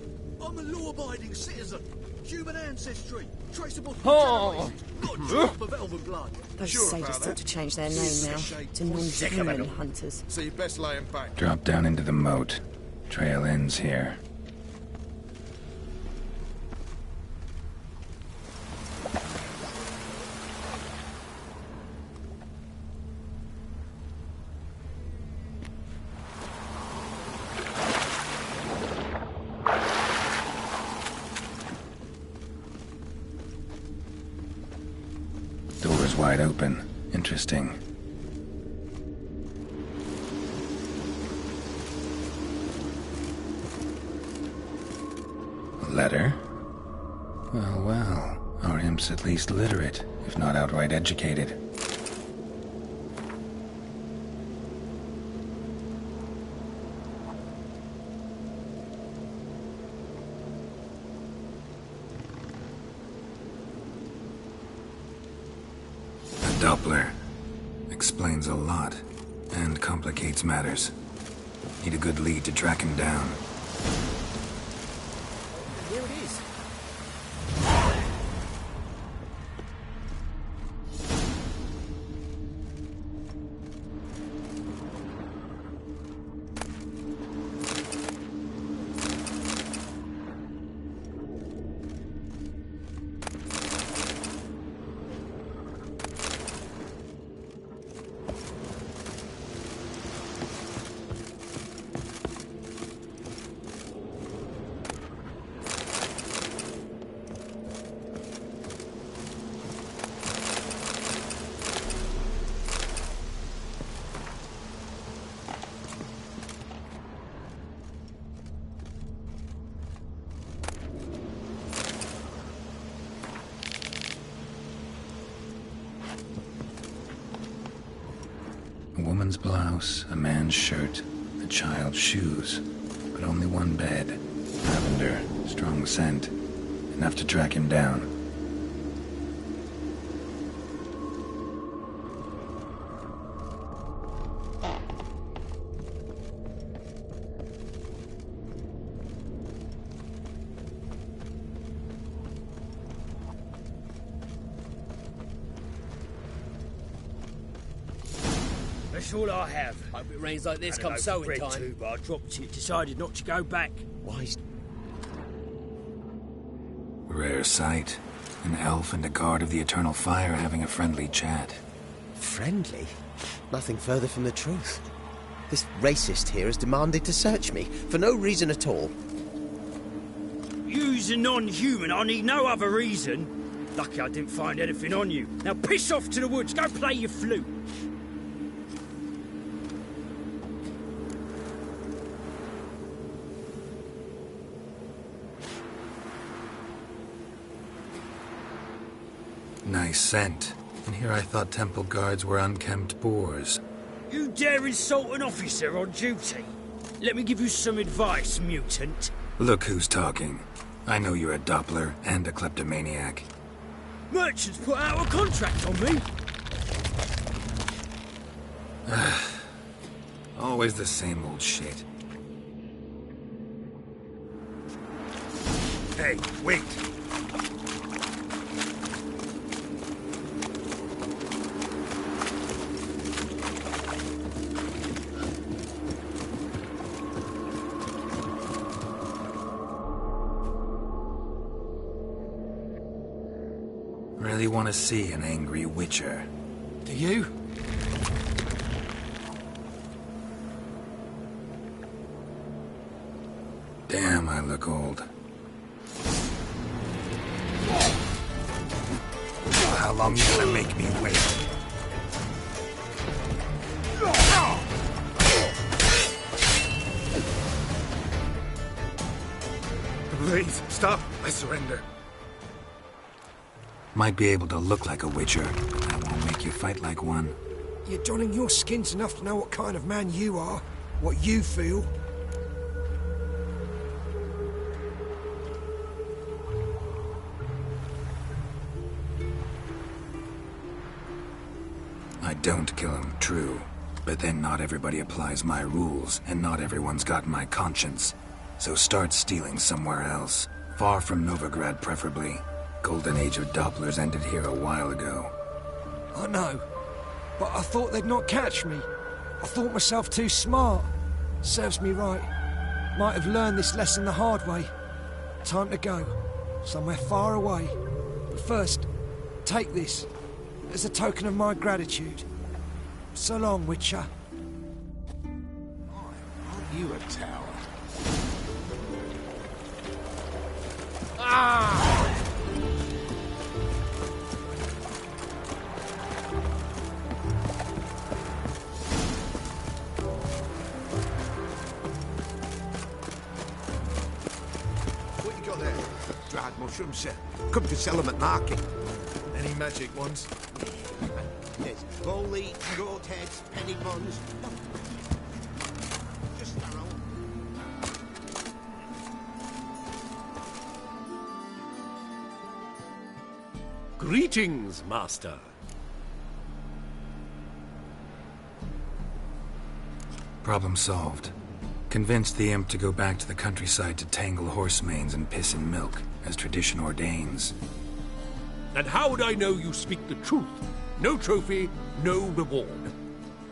I'm a law-abiding citizen. Human ancestry. Traceable through generations. Not a drop of elven blood. Those sages ought to change their name now to non-human hunters. So you best lay him back. Drop down into the moat. Trail ends here. Door's wide open. Interesting. A letter? Well, well. Our imp's at least literate, if not outright educated. Doppler. Explains a lot, and complicates matters. Need a good lead to track him down. Here it is. woman's blouse, a man's shirt, a child's shoes, but only one bed. Lavender, strong scent, enough to track him down. That's all I have. Hope it rains like this Had a come loaf of sowing bread time. too, but I dropped it. Decided not to go back. Wise. Rare sight. An elf and a guard of the Eternal Fire having a friendly chat. Friendly? Nothing further from the truth. This racist here has demanded to search me, for no reason at all. You's a non-human. I need no other reason. Lucky I didn't find anything on you. Now piss off to the woods. Go play your flute. Nice scent. And here I thought temple guards were unkempt boors. You dare insult an officer on duty? Let me give you some advice, mutant. Look who's talking. I know you're a Doppler and a kleptomaniac. Merchants put out a contract on me. Always the same old shit. Hey, wait! Really want to see an angry witcher. Do you? Damn, I look old. How long you gonna make me wait? Please, stop. I surrender. Might be able to look like a witcher, but that won't make you fight like one. You're donning your skins enough to know what kind of man you are, what you feel. I don't kill him, true. But then not everybody applies my rules, and not everyone's got my conscience. So start stealing somewhere else. Far from Novigrad, preferably. Golden age of Dopplers ended here a while ago. I know, but I thought they'd not catch me. I thought myself too smart. Serves me right. Might have learned this lesson the hard way. Time to go. Somewhere far away. But first, take this. As a token of my gratitude. So long, Witcher. Aren't you a tower? Ah! What you got there? Dried mushrooms, sir. Come to sell them at market. Any magic ones? There's bowley, goat heads, penny buns. Just thorough. Greetings, Master. Problem solved. Convinced the imp to go back to the countryside to tangle horse manes and piss in milk, as tradition ordains. And how would I know you speak the truth? No trophy, no reward.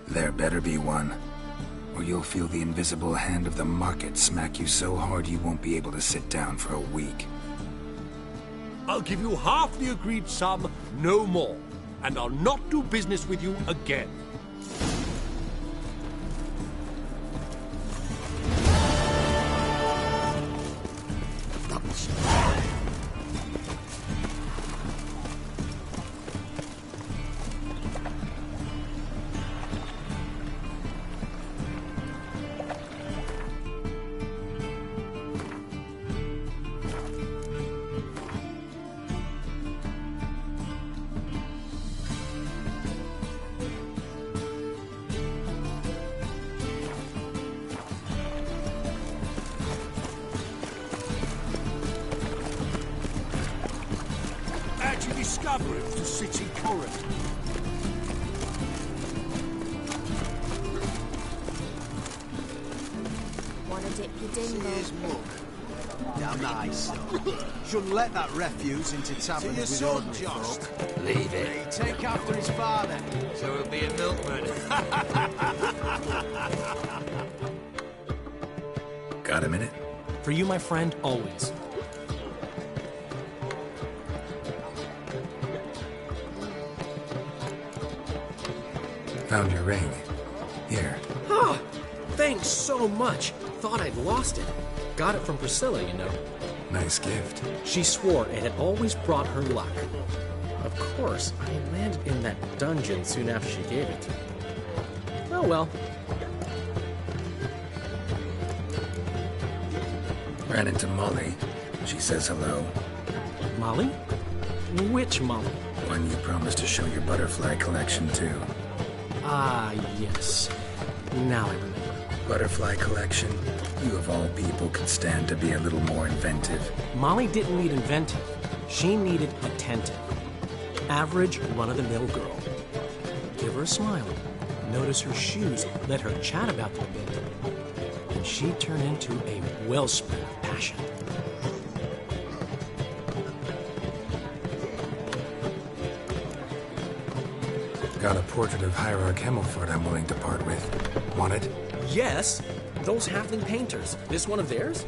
There better be one. Or you'll feel the invisible hand of the market smack you so hard you won't be able to sit down for a week. I'll give you half the agreed sum, no more. And I'll not do business with you again. Get your discoveries to City Coroner. Wanna dip your dingle? Here's mug. Damn nice. Shouldn't let that refuse into taverns with ordinary folk. Leave it. He'd take after his father. So he'll be a milkman. Got a minute? For you, my friend, always. Found your ring. Here. Oh, thanks so much. Thought I'd lost it. Got it from Priscilla, you know. Nice gift. She swore it had always brought her luck. Of course, I landed in that dungeon soon after she gave it to me. Oh well. Ran into Molly. She says hello. Molly? Which Molly? One you promised to show your butterfly collection to. Ah, yes. Now I remember. Butterfly collection? You of all people could stand to be a little more inventive. Molly didn't need inventive. She needed attentive. Average, run-of-the-mill girl. Give her a smile. Notice her shoes. Let her chat about them a bit. And she'd turn into a wellspring of passion. Got a portrait of Hierarch Himmelford I'm willing to part with. Want it? Yes, those halfling painters. This one of theirs?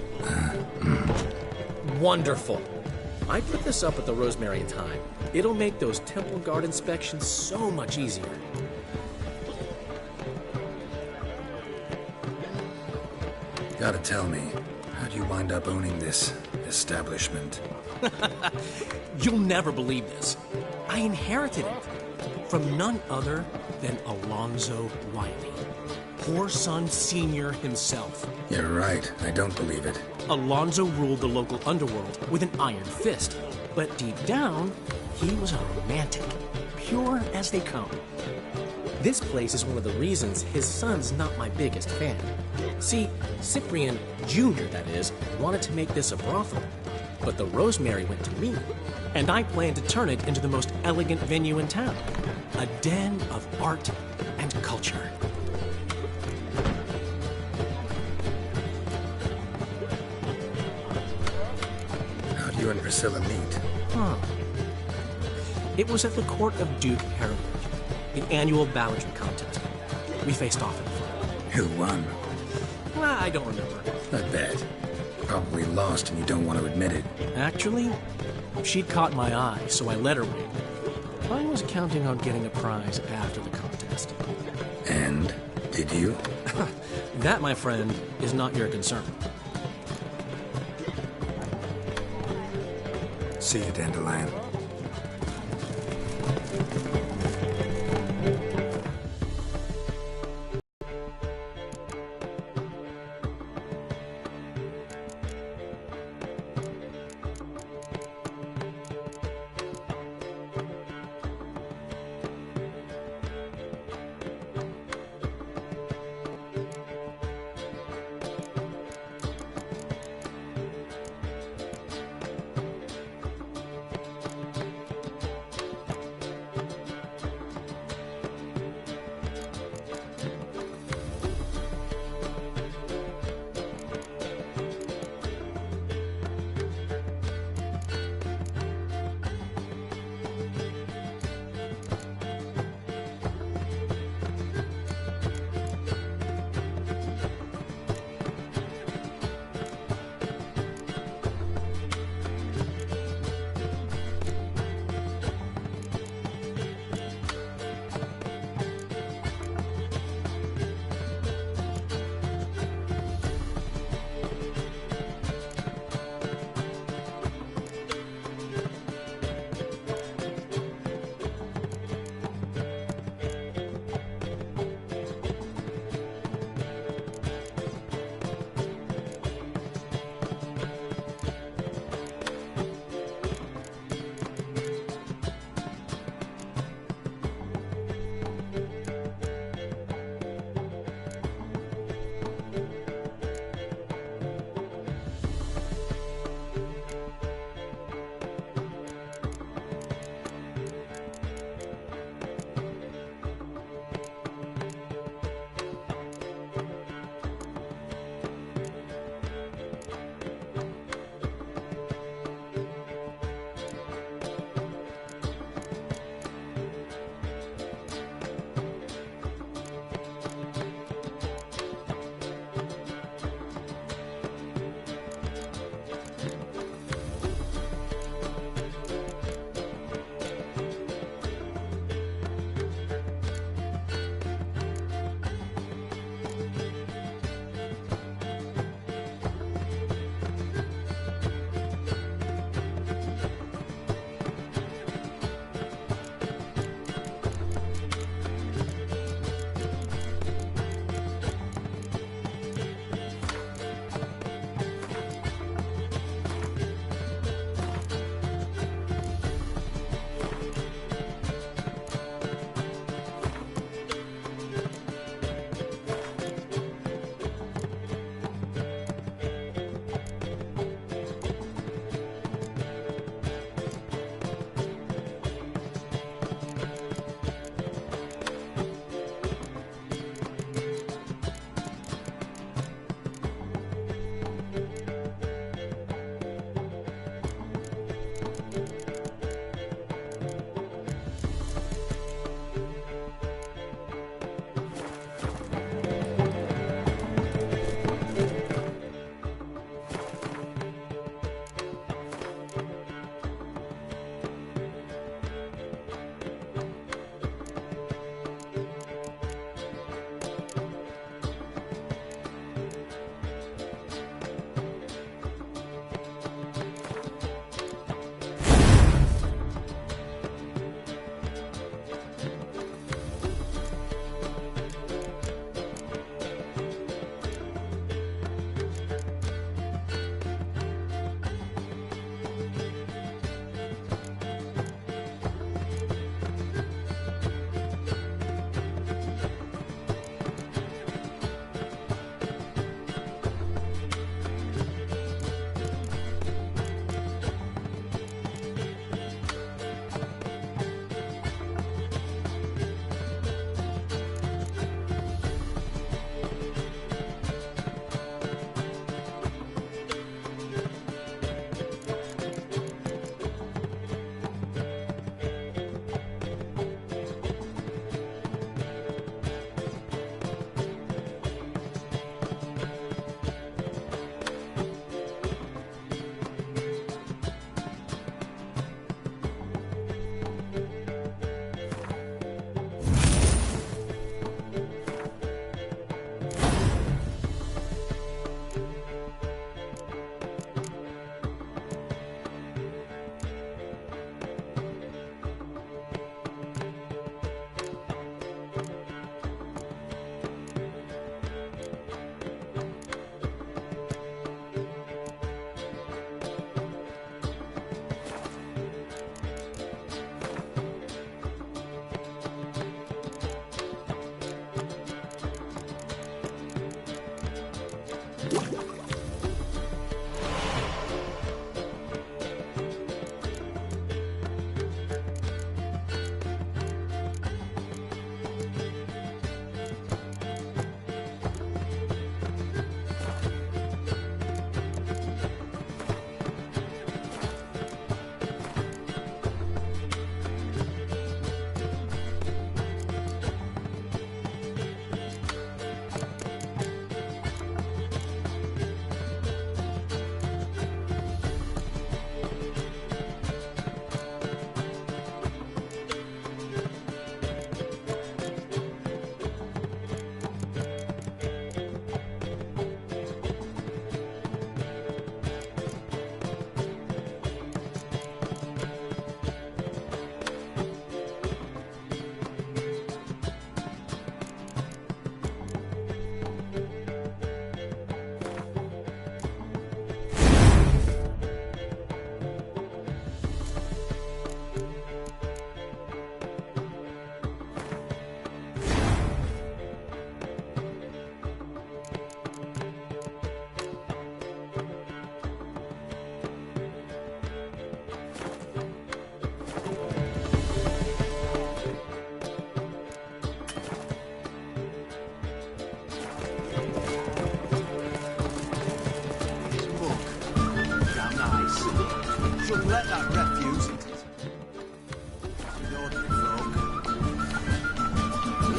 Wonderful. I put this up at the Rosemary in time. It'll make those temple guard inspections so much easier. Gotta tell me, how'd you wind up owning this establishment? You'll never believe this. I inherited it from none other than Alonzo Wiley. Whoreson Sr. himself. You're right, I don't believe it. Alonzo ruled the local underworld with an iron fist. But deep down, he was a romantic, pure as they come. This place is one of the reasons his son's not my biggest fan. See, Cyprian Jr., that is, wanted to make this a brothel. But the Rosemary went to me, and I planned to turn it into the most elegant venue in town. A den of art and culture. How'd you and Priscilla meet? It was at the court of Duke Hereward, the annual balladry contest. We faced off in the final. Who won? Well, I don't remember. I bet. Probably lost and you don't want to admit it. Actually, she'd caught my eye, so I let her win. I was counting on getting a prize after the contest. And? Did you? That, my friend, is not your concern. See you, Dandelion.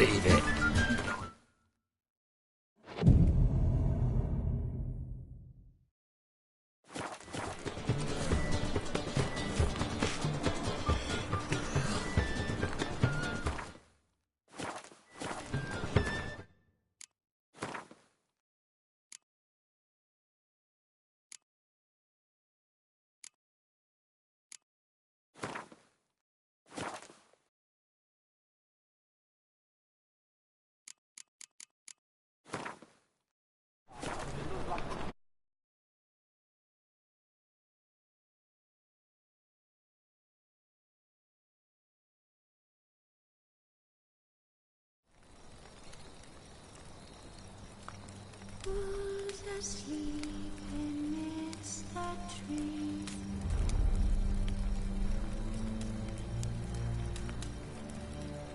believe it. Who's asleep amidst the trees?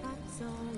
That's all